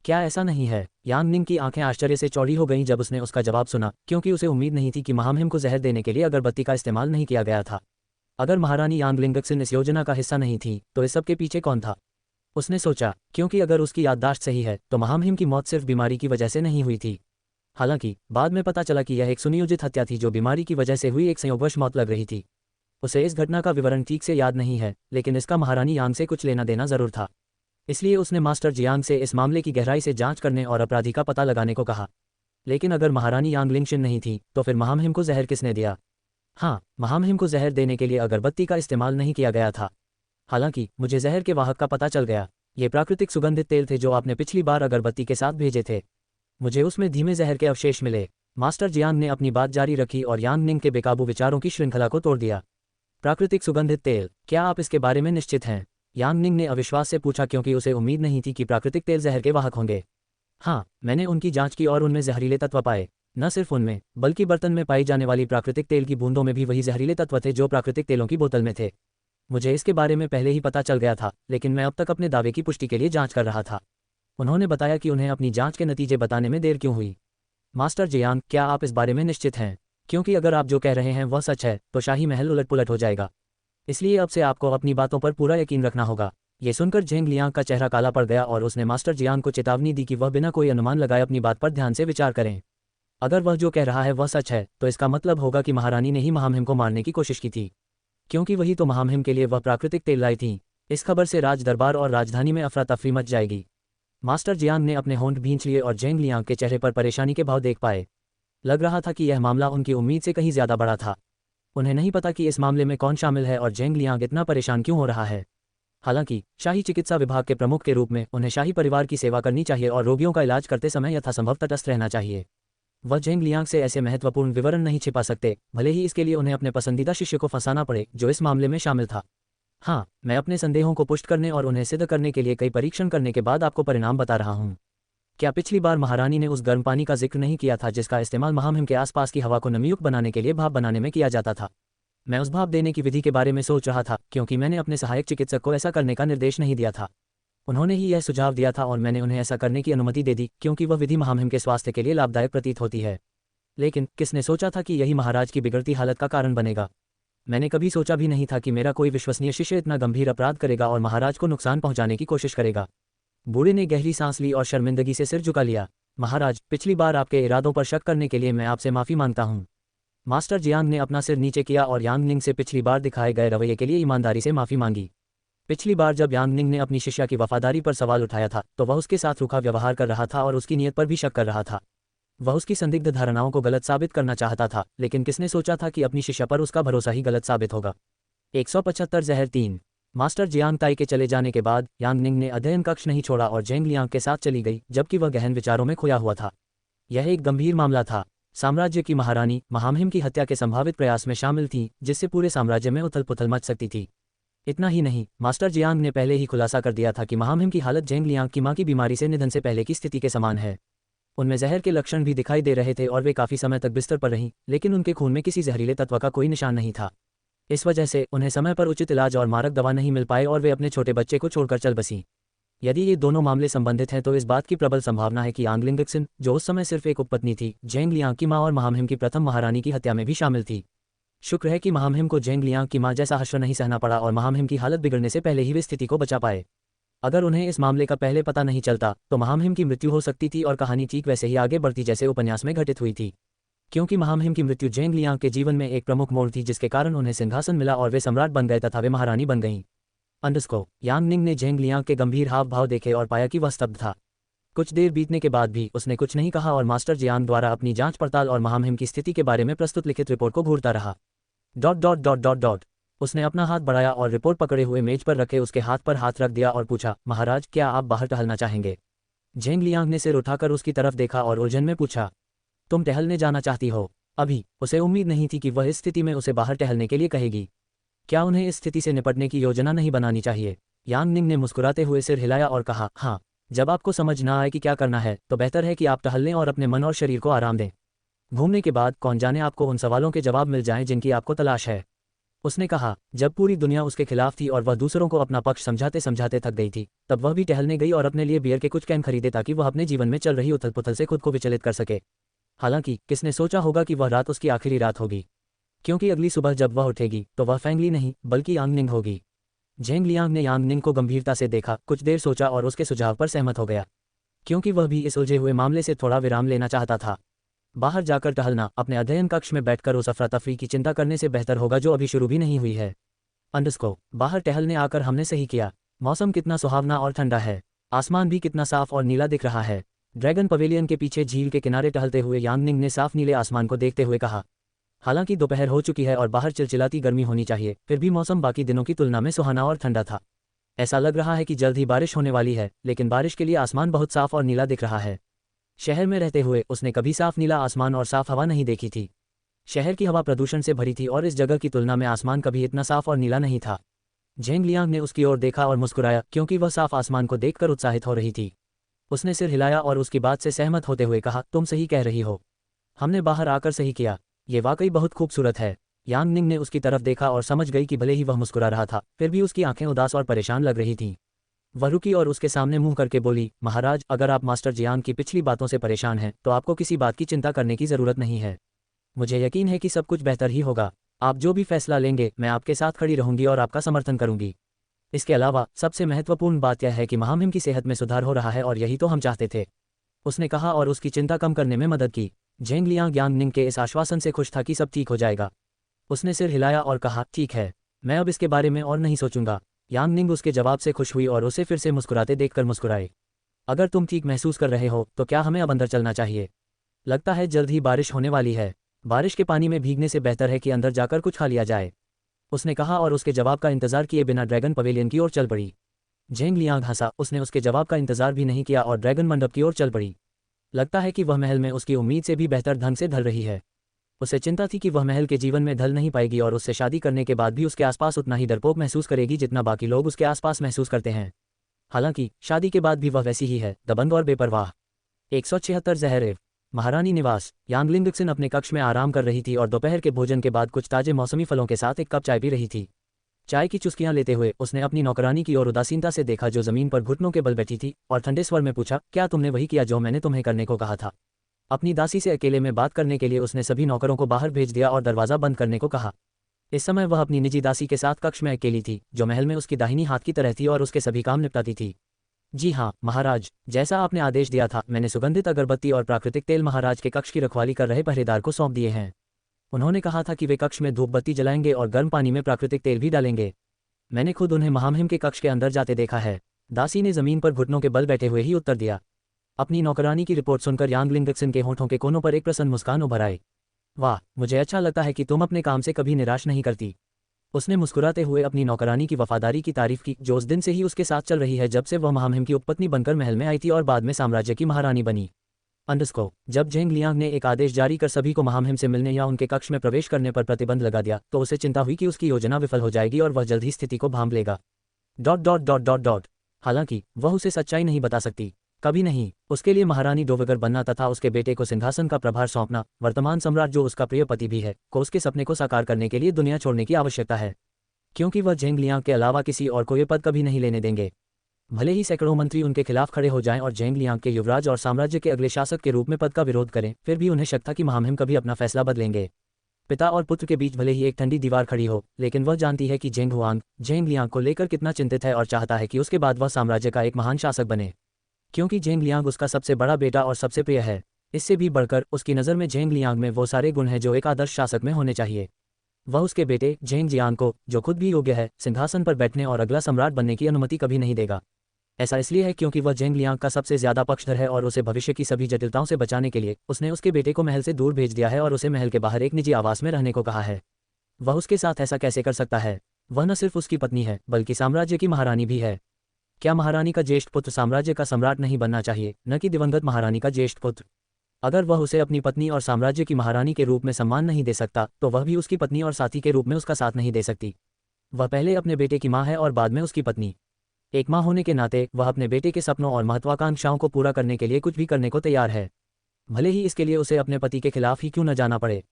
क्या ऐसा नहीं है? यांग निंग की आंखें आश्चर्य से चौड़ी हो गईं जब उसने उसका जवाब सुना, क्योंकि उसे उम्मीद नहीं थी कि महामहिम को जहर देने के लिए अगरबत्ती का इस्तेमाल नहीं किया गया था। अगर महारानी यांग लिंगक्सिन इस योजना का हिस्सा नहीं थी तो इस सब के पीछे कौन था? उसने सोचा, क्योंकि अगर उसकी याददाश्त सही है तो महामहिम की मौत सिर्फ बीमारी की वजह से नहीं हुई थी। हालांकि बाद में पता चला कि यह एक सुनियोजित हत्या थी जो बीमारी की वजह से हुई एक संयोगवश मौत लग रही थी। उसे इस घटना का विवरण ठीक से याद नहीं है, लेकिन इसका महारानी यांग से कुछ लेना देना जरूर था। इसलिए उसने मास्टर जियांग से इस मामले की गहराई से जांच करने और अपराधी का पता लगाने को कहा। लेकिन अगर महारानी यांग लिंगशिन नहीं थी तो फिर महामहिम को जहर किसने दिया? हाँ, महामहिम को जहर देने के लिए अगरबत्ती का इस्तेमाल नहीं किया गया था। हालांकि मुझे जहर के वाहक का पता चल गया। ये प्राकृतिक सुगंधित तेल थे जो आपने पिछली बार अगरबत्ती के साथ भेजे थे। मुझे उसमें धीमे जहर के अवशेष मिले। मास्टर जियांग ने अपनी बात जारी रखी और यांग निंग के बेकाबू विचारों की श्रृंखला को तोड़ दिया। प्राकृतिक सुगंधित तेल, क्या आप इसके बारे में निश्चित हैं? यांग निंग ने अविश्वास से पूछा क्योंकि उसे उम्मीद नहीं थी कि प्राकृतिक तेल जहर के वाहक होंगे। हाँ, मैंने उनकी जांच की और उनमें जहरीले तत्व पाए। न सिर्फ उनमें, बल्कि बर्तन में पाई जाने वाली प्राकृतिक तेल की बूंदों में भी वही जहरीले तत्व थे जो प्राकृतिक तेलों की बोतल में थे। मुझे इसके बारे में पहले ही पता चल गया था, लेकिन मैं अब तक अपने दावे की पुष्टि के लिए जांच कर रहा था। उन्होंने बताया कि उन्हें अपनी जांच के नतीजे बताने में देर क्यों हुई। मास्टर जियांग, क्या आप इस बारे में निश्चित हैं? क्योंकि अगर आप जो कह रहे हैं वह सच है तो शाही महल उलट-पुलट हो जाएगा। इसलिए अब से आपको अपनी बातों पर पूरा यकीन रखना होगा। ये सुनकर झेंग लियांग का चेहरा काला पड़ गया और उसने मास्टर जियांग को चेतावनी दी कि वह बिना कोई अनुमान लगाए अपनी बात पर ध्यान से विचार करें। अगर वह जो कह रहा है वह सच है तो इसका मतलब होगा कि महारानी ने ही महामहिम को मारने की कोशिश की थी, क्योंकि वही तो महामहिम के लिए वह प्राकृतिक तेल लाई थी। इस खबर से राज दरबार और राजधानी में अफरा तफरी मच जाएगी। मास्टर जियांग ने अपने होंठ भींच लिए और झेंग लियांग के चेहरे पर परेशानी के भाव देख पाए। लग रहा था कि यह मामला उनकी उम्मीद से कहीं ज्यादा बड़ा था। उन्हें नहीं पता कि इस मामले में कौन शामिल है और झेंग लियांग इतना परेशान क्यों हो रहा है। हालांकि शाही चिकित्सा विभाग के प्रमुख के रूप में उन्हें शाही परिवार की सेवा करनी चाहिए और रोगियों का इलाज करते समय यथासंभव तटस्थ रहना चाहिए। वह झेंग लियांग से ऐसे महत्वपूर्ण विवरण नहीं छिपा सकते, भले ही इसके लिए उन्हें अपने पसंदीदा शिष्य को फंसाना पड़े जो इस मामले में शामिल था। हाँ, मैं अपने संदेहों को पुष्ट करने और उन्हें सिद्ध करने के लिए कई परीक्षण करने के बाद आपको परिणाम बता रहा हूँ। क्या पिछली बार महारानी ने उस गर्म पानी का जिक्र नहीं किया था जिसका इस्तेमाल महामहिम के आसपास की हवा को नमीयुक्त बनाने के लिए भाप बनाने में किया जाता था? मैं उस भाप देने की विधि के बारे में सोच रहा था क्योंकि मैंने अपने सहायक चिकित्सक को ऐसा करने का निर्देश नहीं दिया था। उन्होंने ही यह सुझाव दिया था और मैंने उन्हें ऐसा करने की अनुमति दे दी क्योंकि वह विधि महामहिम के स्वास्थ्य के लिए लाभदायक प्रतीत होती है। लेकिन किसने सोचा था कि यही महाराज की बिगड़ती हालत का कारण बनेगा? मैंने कभी सोचा भी नहीं था कि मेरा कोई विश्वसनीय शिष्य इतना गंभीर अपराध करेगा और महाराज को नुकसान पहुंचाने की कोशिश करेगा। बूढ़े ने गहरी सांस ली और शर्मिंदगी से सिर झुका लिया। महाराज, पिछली बार आपके इरादों पर शक करने के लिए मैं आपसे माफी मांगता हूँ। मास्टर जियांग ने अपना सिर नीचे किया और यांग निंग से पिछली बार दिखाए गए रवैये के लिए ईमानदारी से माफी मांगी। पिछली बार जब यांग निंग ने अपनी शिष्या की वफादारी पर सवाल उठाया था तो वह उसके साथ रूखा व्यवहार कर रहा था और उसकी नीयत पर भी शक कर रहा था। वह उसकी संदिग्ध धारणाओं को गलत साबित करना चाहता था, लेकिन किसने सोचा था कि अपनी शिष्या पर उसका भरोसा ही गलत साबित होगा। 175 जहर 3। मास्टर जियांग ताई के चले जाने के बाद यांग निंग ने अध्ययन कक्ष नहीं छोड़ा और झेंग लियांग के साथ चली गई, जबकि वह गहन विचारों में खोया हुआ था। यह एक गंभीर मामला था। साम्राज्य की महारानी महामहिम की हत्या के संभावित प्रयास में शामिल थी, जिससे पूरे साम्राज्य में उथल पुथल मच सकती थी। इतना ही नहीं, मास्टर जियांग ने पहले ही खुलासा कर दिया था कि महामहिम की हालत झेंग लियांग की मां की बीमारी से निधन से पहले की स्थिति के समान है। उनमें जहर के लक्षण भी दिखाई दे रहे थे और वे काफी समय तक बिस्तर पर रहीं, लेकिन उनके खून में किसी जहरीले तत्व का कोई निशान नहीं था। इस वजह से उन्हें समय पर उचित इलाज और मारक दवा नहीं मिल पाए और वे अपने छोटे बच्चे को छोड़कर चल बसीं। यदि ये दोनों मामले संबंधित हैं तो इस बात की प्रबल संभावना है कि यांग लिंगक्सिन, जो उस समय सिर्फ एक उपपत्नी थी, झेंग लियांग की मां और महामहिम की प्रथम महारानी की हत्या में भी शामिल थी। शुक्र है कि महामहिम को झेंग लियांग की मां जैसा हश्र नहीं सहना पड़ा और महामहिम की हालत बिगड़ने से पहले ही वे स्थिति को बचा पाए। अगर उन्हें इस मामले का पहले पता नहीं चलता तो महामहिम की मृत्यु हो सकती थी और कहानी ठीक वैसे ही आगे बढ़ती जैसे उपन्यास में घटित हुई थी। क्योंकि महामहिम की मृत्यु झेंग लियांग के जीवन में एक प्रमुख मोड़ थी जिसके कारण उन्हें सिंहासन मिला और वे सम्राट बन गए तथा वे महारानी बन गईं। अंडस्को यांग निंग ने झेंग लियांग के गंभीर हाव भाव देखे और पाया कि वह स्तब्ध था। कुछ देर बीतने के बाद भी उसने कुछ नहीं कहा और मास्टर जियांग द्वारा अपनी जांच पड़ताल और महामहिम की स्थिति के बारे में प्रस्तुत लिखित रिपोर्ट को घूरता रहा। ... उसने अपना हाथ बढ़ाया और रिपोर्ट पकड़े हुए मेज पर रखे उसके हाथ पर हाथ रख दिया और पूछा, महाराज, क्या आप बाहर टहलना चाहेंगे? झेंग लियांग ने सिर उठाकर उसकी तरफ देखा और उलझन में पूछा, तुम टहलने जाना चाहती हो? अभी उसे उम्मीद नहीं थी कि वह इस स्थिति में उसे बाहर टहलने के लिए कहेगी। क्या उन्हें इस स्थिति से निपटने की योजना नहीं बनानी चाहिए? यांग निंग ने मुस्कुराते हुए सिर हिलाया और कहा, हाँ, जब आपको समझ ना आए कि क्या करना है तो बेहतर है कि आप टहल लें और अपने मन और शरीर को आराम दें। घूमने के बाद कौन जाने आपको उन सवालों के जवाब मिल जाएं जिनकी आपको तलाश है। उसने कहा। जब पूरी दुनिया उसके खिलाफ थी और वह दूसरों को अपना पक्ष समझाते समझाते थक गई थी, तब वह भी टहलने गई और अपने लिए बियर के कुछ कैन खरीदे ताकि वह अपने जीवन में चल रही उथल पुथल से खुद को विचलित कर सके। हालांकि किसने सोचा होगा कि वह रात उसकी आखिरी रात होगी, क्योंकि अगली सुबह जब वह उठेगी तो वह फेंगली नहीं बल्कि यांग निंग होगी। झेंग लियांग ने यांग निंग को गंभीरता से देखा, कुछ देर सोचा और उसके सुझाव पर सहमत हो गया, क्योंकि वह भी इस उलझे हुए मामले से थोड़ा विराम लेना चाहता था। बाहर जाकर टहलना अपने अध्ययन कक्ष में बैठकर उस अफरा तफरी की चिंता करने से बेहतर होगा जो अभी शुरू भी नहीं हुई है। अंडस्को बाहर टहलने आकर हमने सही किया। मौसम कितना सुहावना और ठंडा है, आसमान भी कितना साफ और नीला दिख रहा है। ड्रैगन पवेलियन के पीछे झील के किनारे टहलते हुए यांग निंग ने साफ नीले आसमान को देखते हुए कहा। हालांकि दोपहर हो चुकी है और बाहर चिलचिलाती गर्मी होनी चाहिए, फिर भी मौसम बाकी दिनों की तुलना में सुहाना और ठंडा था। ऐसा लग रहा है कि जल्द ही बारिश होने वाली है, लेकिन बारिश के लिए आसमान बहुत साफ और नीला दिख रहा है। शहर में रहते हुए उसने कभी साफ नीला आसमान और साफ हवा नहीं देखी थी। शहर की हवा प्रदूषण से भरी थी और इस जगह की तुलना में आसमान कभी इतना साफ और नीला नहीं था। झेंग लियांग ने उसकी ओर देखा और मुस्कुराया क्योंकि वह साफ आसमान को देखकर उत्साहित हो रही थी। उसने सिर हिलाया और उसकी बात से सहमत होते हुए कहा, तुम सही कह रही हो, हमने बाहर आकर सही किया, ये वाकई बहुत खूबसूरत है। यांग निंग ने उसकी तरफ देखा और समझ गई कि भले ही वह मुस्कुरा रहा था, फिर भी उसकी आंखें उदास और परेशान लग रही थीं। वह रुकी और उसके सामने मुंह करके बोली, महाराज, अगर आप मास्टर जियांग की पिछली बातों से परेशान हैं तो आपको किसी बात की चिंता करने की ज़रूरत नहीं है। मुझे यकीन है कि सब कुछ बेहतर ही होगा। आप जो भी फैसला लेंगे मैं आपके साथ खड़ी रहूंगी और आपका समर्थन करूंगी। इसके अलावा सबसे महत्वपूर्ण बात यह है कि महामहिम की सेहत में सुधार हो रहा है और यही तो हम चाहते थे, उसने कहा और उसकी चिंता कम करने में मदद की। झेंग लियांग यांग निंग के इस आश्वासन से खुश था कि सब ठीक हो जाएगा। उसने सिर हिलाया और कहा, ठीक है, मैं अब इसके बारे में और नहीं सोचूंगा। यांग निंग उसके जवाब से खुश हुई और उसे फिर से मुस्कुराते देखकर मुस्कुराए। अगर तुम ठीक महसूस कर रहे हो तो क्या हमें अब अंदर चलना चाहिए? लगता है जल्द ही बारिश होने वाली है। बारिश के पानी में भीगने से बेहतर है कि अंदर जाकर कुछ खा लिया जाए, उसने कहा और उसके जवाब का इंतजार किए बिना ड्रैगन पवेलियन की ओर चल पड़ी। झेंग लियांग हंसा, उसने उसके जवाब का इंतजार भी नहीं किया और ड्रैगन मंडप की ओर चल पड़ी। लगता है कि वह महल में उसकी उम्मीद से भी बेहतर ढंग से ढल रही है। उसे चिंता थी कि वह महल के जीवन में ढल नहीं पाएगी और उससे शादी करने के बाद भी उसके आसपास उतना ही डरपोक महसूस करेगी जितना बाकी लोग उसके आसपास महसूस करते हैं। हालांकि शादी के बाद भी वह वैसी ही है, दबंग और बेपरवाह। 176 जहरेव महारानी निवास। यांग लिंगक्सिन अपने कक्ष में आराम कर रही थी और दोपहर के भोजन के बाद कुछ ताजे मौसमी फलों के साथ एक कप चाय पी रही थी। चाय की चुस्कियां लेते हुए उसने अपनी नौकरानी की ओर उदासीनता से देखा जो जमीन पर घुटनों के बल बैठी थी, और ठंडे स्वर में पूछा, क्या तुमने वही किया जो मैंने तुम्हें करने को कहा था? अपनी दासी से अकेले में बात करने के लिए उसने सभी नौकरों को बाहर भेज दिया और दरवाजा बंद करने को कहा। इस समय वह अपनी निजी दासी के साथ कक्ष में अकेली थी, जो महल में उसकी दाहिनी हाथ की तरह थी और उसके सभी काम निपटाती थी। जी हाँ महाराज, जैसा आपने आदेश दिया था, मैंने सुगंधित अगरबत्ती और प्राकृतिक तेल महाराज के कक्ष की रखवाली कर रहे पहरेदार को सौंप दिए हैं। उन्होंने कहा था कि वे कक्ष में धूप बत्ती जलाएंगे और गर्म पानी में प्राकृतिक तेल भी डालेंगे। मैंने खुद उन्हें महामहिम के कक्ष के अंदर जाते देखा है। दासी ने जमीन पर घुटनों के बल बैठे हुए ही उत्तर दिया। अपनी नौकरानी की रिपोर्ट सुनकर यांग लिंगक्सिन के होठों के कोनों पर एक प्रसन्न मुस्कान उभर आई। वाह, मुझे अच्छा लगता है कि तुम अपने काम से कभी निराश नहीं करती। उसने मुस्कुराते हुए अपनी नौकरानी की वफादारी की तारीफ की, जो उस दिन से ही उसके साथ चल रही है जब से वह महामहिम की उपपत्नी बनकर महल में आई थी और बाद में साम्राज्य की महारानी बनी। अंडरस्को जब झेंग लियांग ने एक आदेश जारी कर सभी को महामहिम से मिलने या उनके कक्ष में प्रवेश करने पर प्रतिबंध लगा दिया तो उसे चिंता हुई कि उसकी योजना विफल हो जाएगी और वह जल्द ही स्थिति को भांप लेगा। हालांकि वह उसे सच्चाई नहीं बता सकती, कभी नहीं। उसके लिए महारानी डोवेगर बनना तथा उसके बेटे को सिंहासन का प्रभार सौंपना, वर्तमान सम्राट जो उसका प्रिय पति भी है, को उसके सपने को साकार करने के लिए दुनिया छोड़ने की आवश्यकता है, क्योंकि वह झेंग लियांग के अलावा किसी और को ये पद कभी नहीं लेने देंगे। भले ही सैकड़ों मंत्री उनके खिलाफ खड़े हो जाएं और झेंग लियांग के युवराज और साम्राज्य के अगले शासक के रूप में पद का विरोध करें, फिर भी उन्हें शक था कि महामहिम कभी अपना फैसला बदलेंगे। पिता और पुत्र के बीच भले ही एक ठंडी दीवार खड़ी हो, लेकिन वह जानती है कि झेंग हुआंग झेंग लियांग को लेकर कितना चिंतित है और चाहता है कि उसके बाद वह साम्राज्य का एक महान शासक बने, क्योंकि झेंग लियांग उसका सबसे बड़ा बेटा और सबसे प्रिय है। इससे भी बढ़कर उसकी नज़र में झेंग लियांग में वो सारे गुण हैं जो एक आदर्श शासक में होने चाहिए। वह उसके बेटे झेंग जियांग को, जो खुद भी योग्य है, सिंहासन पर बैठने और अगला सम्राट बनने की अनुमति कभी नहीं देगा। ऐसा इसलिए है क्योंकि वह झेंग लियांग का सबसे ज्यादा पक्षधर है और उसे भविष्य की सभी जटिलताओं से बचाने के लिए उसने उसके बेटे को महल से दूर भेज दिया है और उसे महल के बाहर एक निजी आवास में रहने को कहा है। वह उसके साथ ऐसा कैसे कर सकता है? वह न सिर्फ उसकी पत्नी है बल्कि साम्राज्य की महारानी भी है। क्या महारानी का ज्येष्ठ पुत्र साम्राज्य का सम्राट नहीं बनना चाहिए, न कि दिवंगत महारानी का ज्येष्ठ पुत्र? अगर वह उसे अपनी पत्नी और साम्राज्य की महारानी के रूप में सम्मान नहीं दे सकता तो वह भी उसकी पत्नी और साथी के रूप में उसका साथ नहीं दे सकती। वह पहले अपने बेटे की माँ है और बाद में उसकी पत्नी। एक माँ होने के नाते वह अपने बेटे के सपनों और महत्वाकांक्षाओं को पूरा करने के लिए कुछ भी करने को तैयार है, भले ही इसके लिए उसे अपने पति के खिलाफ ही क्यों न जाना पड़े।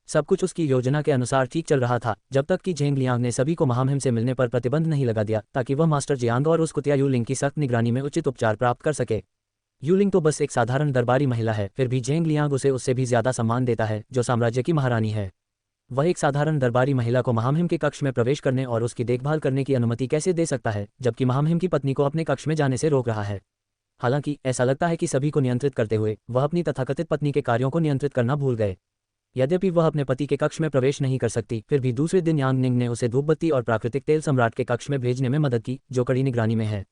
सब कुछ उसकी योजना के अनुसार ठीक चल रहा था जब तक कि झेंग लियांग ने सभी को महामहिम से मिलने पर प्रतिबंध नहीं लगा दिया ताकि वह मास्टर जियांग और उस कुतिया यूलिंग की सख्त निगरानी में उचित उपचार प्राप्त कर सके। यूलिंग तो बस एक साधारण दरबारी महिला है, फिर भी झेंग लियांग उसे उससे भी ज्यादा सम्मान देता है, जो साम्राज्य की महारानी है। वह एक साधारण दरबारी महिला को महामहिम के कक्ष में प्रवेश करने और उसकी देखभाल करने की अनुमति कैसे दे सकता है, जबकि महामहिम की पत्नी को अपने कक्ष में जाने से रोक रहा है? हालांकि ऐसा लगता है कि सभी को नियंत्रित करते हुए वह अपनी तथाकथित पत्नी के कार्यों को नियंत्रित करना भूल गए। यद्यपि वह अपने पति के कक्ष में प्रवेश नहीं कर सकती, फिर भी दूसरे दिन यांग निंग ने उसे धूपबत्ती और प्राकृतिक तेल सम्राट के कक्ष में भेजने में मदद की, जो कड़ी निगरानी में है।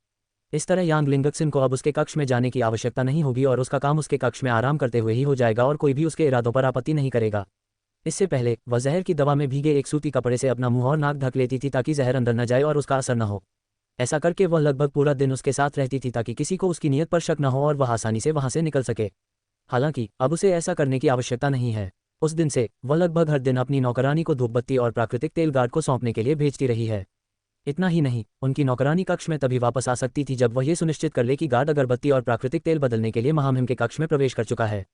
इस तरह यांग लिंगक्सिन को अब उसके कक्ष में जाने की आवश्यकता नहीं होगी और उसका काम उसके कक्ष में आराम करते हुए ही हो जाएगा और कोई भी उसके इरादों पर आपत्ति नहीं करेगा। इससे पहले वह जहर की दवा में भीगे एक सूती कपड़े से अपना मुंह और नाक ढक लेती थी ताकि जहर अंदर न जाए और उसका असर न हो। ऐसा करके वह लगभग पूरा दिन उसके साथ रहती थी ताकि किसी को उसकी नीयत पर शक न हो और वह आसानी से वहां से निकल सके। हालांकि अब उसे ऐसा करने की आवश्यकता नहीं है। उस दिन से वह लगभग हर दिन अपनी नौकरानी को धूपबत्ती और प्राकृतिक तेल गार्ड को सौंपने के लिए भेजती रही है। इतना ही नहीं, उनकी नौकरानी कक्ष में तभी वापस आ सकती थी जब वह ये सुनिश्चित कर ले कि गार्ड अगरबत्ती और प्राकृतिक तेल बदलने के लिए महामहिम के कक्ष में प्रवेश कर चुका है।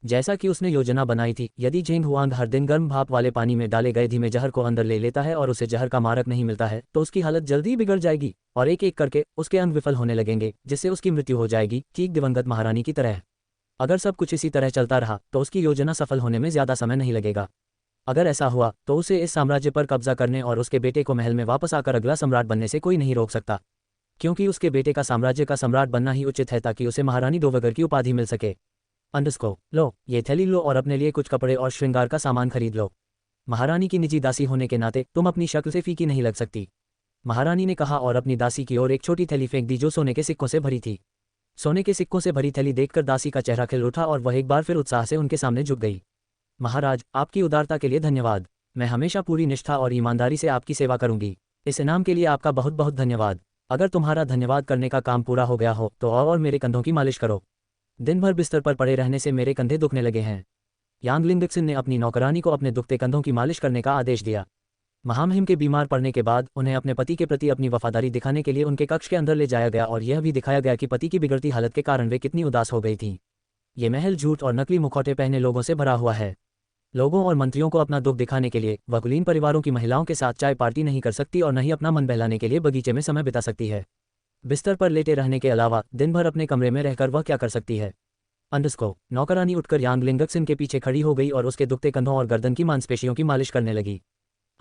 जैसा कि उसने योजना बनाई थी, यदि झेंग हुआंग हर दिन गर्म भाप वाले पानी में डाले गए धीमे जहर को अंदर ले लेता है और उसे जहर का मारक नहीं मिलता है, तो उसकी हालत जल्दी ही बिगड़ जाएगी और एक एक करके उसके अंग विफल होने लगेंगे, जिससे उसकी मृत्यु हो जाएगी, ठीक दिवंगत महारानी की तरह। अगर सब कुछ इसी तरह चलता रहा तो उसकी योजना सफल होने में ज्यादा समय नहीं लगेगा। अगर ऐसा हुआ तो उसे इस साम्राज्य पर कब्जा करने और उसके बेटे को महल में वापस आकर अगला सम्राट बनने से कोई नहीं रोक सकता, क्योंकि उसके बेटे का साम्राज्य का सम्राट बनना ही उचित है ताकि उसे महारानी डोवागर की उपाधि मिल सके। अंडस्को, लो ये थैली लो और अपने लिए कुछ कपड़े और श्रृंगार का सामान खरीद लो। महारानी की निजी दासी होने के नाते तुम अपनी शक्ल से फीकी नहीं लग सकती, महारानी ने कहा और अपनी दासी की ओर एक छोटी थैली फेंक दी जो सोने के सिक्कों से भरी थी। सोने के सिक्कों से भरी थैली देखकर दासी का चेहरा खिल उठा और वह एक बार फिर उत्साह से उनके सामने झुक गई। महाराज, आपकी उदारता के लिए धन्यवाद। मैं हमेशा पूरी निष्ठा और ईमानदारी से आपकी सेवा करूंगी। इस इनाम के लिए आपका बहुत बहुत धन्यवाद। अगर तुम्हारा धन्यवाद करने का काम पूरा हो गया हो तो आओ और मेरे कंधों की मालिश करो। दिन भर बिस्तर पर पड़े रहने से मेरे कंधे दुखने लगे हैं। यांग लिंगक्सिन ने अपनी नौकरानी को अपने दुखते कंधों की मालिश करने का आदेश दिया। महामहिम के बीमार पड़ने के बाद उन्हें अपने पति के प्रति अपनी वफादारी दिखाने के लिए उनके कक्ष के अंदर ले जाया गया और यह भी दिखाया गया कि पति की बिगड़ती हालत के कारण वे कितनी उदास हो गई थीं। ये महल झूठ और नकली मुखौटे पहने लोगों से भरा हुआ है। लोगों और मंत्रियों को अपना दुख दिखाने के लिए वह कुलीन परिवारों की महिलाओं के साथ चाय पार्टी नहीं कर सकती और न ही अपना मन बहलाने के लिए बगीचे में समय बिता सकती है। बिस्तर पर लेटे रहने के अलावा दिन भर अपने कमरे में रहकर वह क्या कर सकती है। अंडस्को, नौकरानी उठकर यांग लिंगक्सिन के पीछे खड़ी हो गई और उसके दुखते कंधों और गर्दन की मांसपेशियों की मालिश करने लगी।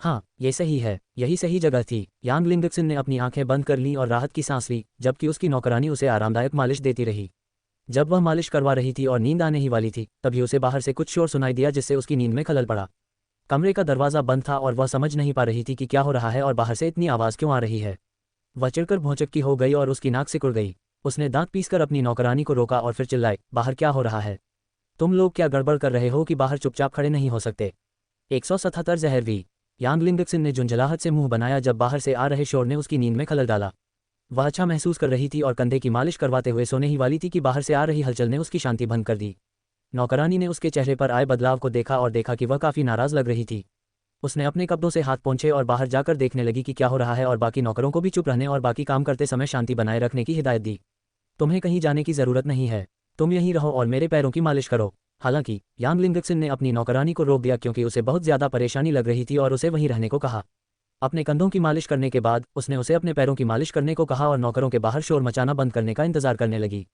हाँ, ये सही है, यही सही जगह थी। यांग लिंगक्सिन ने अपनी आंखें बंद कर लीं और राहत की सांस ली, जबकि उसकी नौकरानी उसे आरामदायक मालिश देती रही। जब वह मालिश करवा रही थी और नींद आने ही वाली थी, तभी उसे बाहर से कुछ शोर सुनाई दिया जिससे उसकी नींद में खलल पड़ा। कमरे का दरवाज़ा बंद था और वह समझ नहीं पा रही थी कि क्या हो रहा है और बाहर से इतनी आवाज़ क्यों आ रही है। वह चिढ़कर भौचक्की हो गई और उसकी नाक सिकुड़ गई। उसने दांत पीसकर अपनी नौकरानी को रोका और फिर चिल्लाई, बाहर क्या हो रहा है? तुम लोग क्या गड़बड़ कर रहे हो कि बाहर चुपचाप खड़े नहीं हो सकते? 177 जहरवी। यांग लिंगक्सिन ने झुंझलाहट से मुंह बनाया जब बाहर से आ रहे शोर ने उसकी नींद में खलल डाला। वह अच्छा महसूस कर रही थी और कंधे की मालिश करवाते हुए सोने ही वाली थी कि बाहर से आ रही हलचल ने उसकी शांति भंग कर दी। नौकरानी ने उसके चेहरे पर आए बदलाव को देखा और देखा कि वह काफ़ी नाराज़ लग रही थी। उसने अपने कपड़ों से हाथ पोंछे और बाहर जाकर देखने लगी कि क्या हो रहा है और बाकी नौकरों को भी चुप रहने और बाकी काम करते समय शांति बनाए रखने की हिदायत दी। तुम्हें कहीं जाने की ज़रूरत नहीं है, तुम यहीं रहो और मेरे पैरों की मालिश करो। हालांकि यांग लिंगक्सिन ने अपनी नौकरानी को रोक दिया क्योंकि उसे बहुत ज़्यादा परेशानी लग रही थी और उसे वहीं रहने को कहा। अपने कंधों की मालिश करने के बाद उसने उसे अपने पैरों की मालिश करने को कहा और नौकरों के बाहर शोर मचाना बंद करने का इंतजार करने लगी।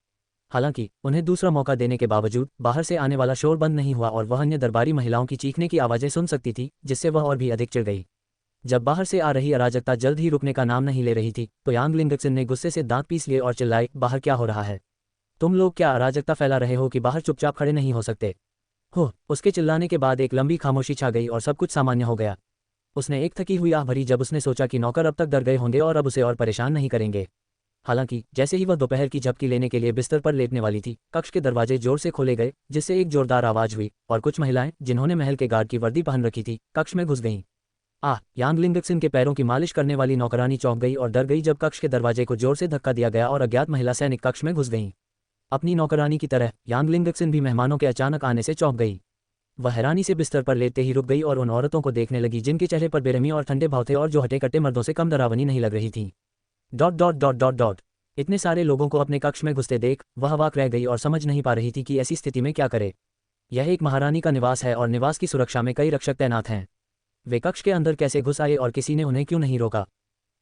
हालांकि उन्हें दूसरा मौका देने के बावजूद बाहर से आने वाला शोर बंद नहीं हुआ और वह अन्य दरबारी महिलाओं की चीखने की आवाज़ें सुन सकती थी, जिससे वह और भी अधिक चिढ़ गई। जब बाहर से आ रही अराजकता जल्द ही रुकने का नाम नहीं ले रही थी तो यांग लिंगक्सिन ने गुस्से से दांत पीस लिए और चिल्लाई, बाहर क्या हो रहा है? तुम लोग क्या अराजकता फैला रहे हो कि बाहर चुपचाप खड़े नहीं हो सकते हो? उसके चिल्लाने के बाद एक लंबी खामोशी छा गई और सब कुछ सामान्य हो गया। उसने एक थकी हुई आह भरी जब उसने सोचा कि नौकर अब तक डर गए होंगे और अब उसे और परेशान नहीं करेंगे। हालांकि जैसे ही वह दोपहर की झपकी लेने के लिए बिस्तर पर लेटने वाली थी, कक्ष के दरवाजे जोर से खोले गए जिससे एक जोरदार आवाज हुई और कुछ महिलाएं जिन्होंने महल के गार्ड की वर्दी पहन रखी थी कक्ष में घुस गईं। यांग लिंगक्सिन के पैरों की मालिश करने वाली नौकरानी चौंक गई और डर गई जब कक्ष के दरवाजे को जोर से धक्का दिया गया और अज्ञात महिला सैनिक कक्ष में घुस गईं। अपनी नौकरानी की तरह यांग लिंगक्सिन भी मेहमानों के अचानक आने से चौंक गई। वह हैरानी से बिस्तर पर लेटते ही रुक गई और उन औरतों को देखने लगी जिनके चेहरे पर बेरहमी और ठंडे भाव थे और जो हटे कट्टे मर्दों से कम डरावनी नहीं लग रही थीं। Dot dot dot dot dot इतने सारे लोगों को अपने कक्ष में घुसते देख वह अवाक रह गई और समझ नहीं पा रही थी कि ऐसी स्थिति में क्या करे। यह एक महारानी का निवास है और निवास की सुरक्षा में कई रक्षक तैनात हैं। वे कक्ष के अंदर कैसे घुस आए और किसी ने उन्हें क्यों नहीं रोका?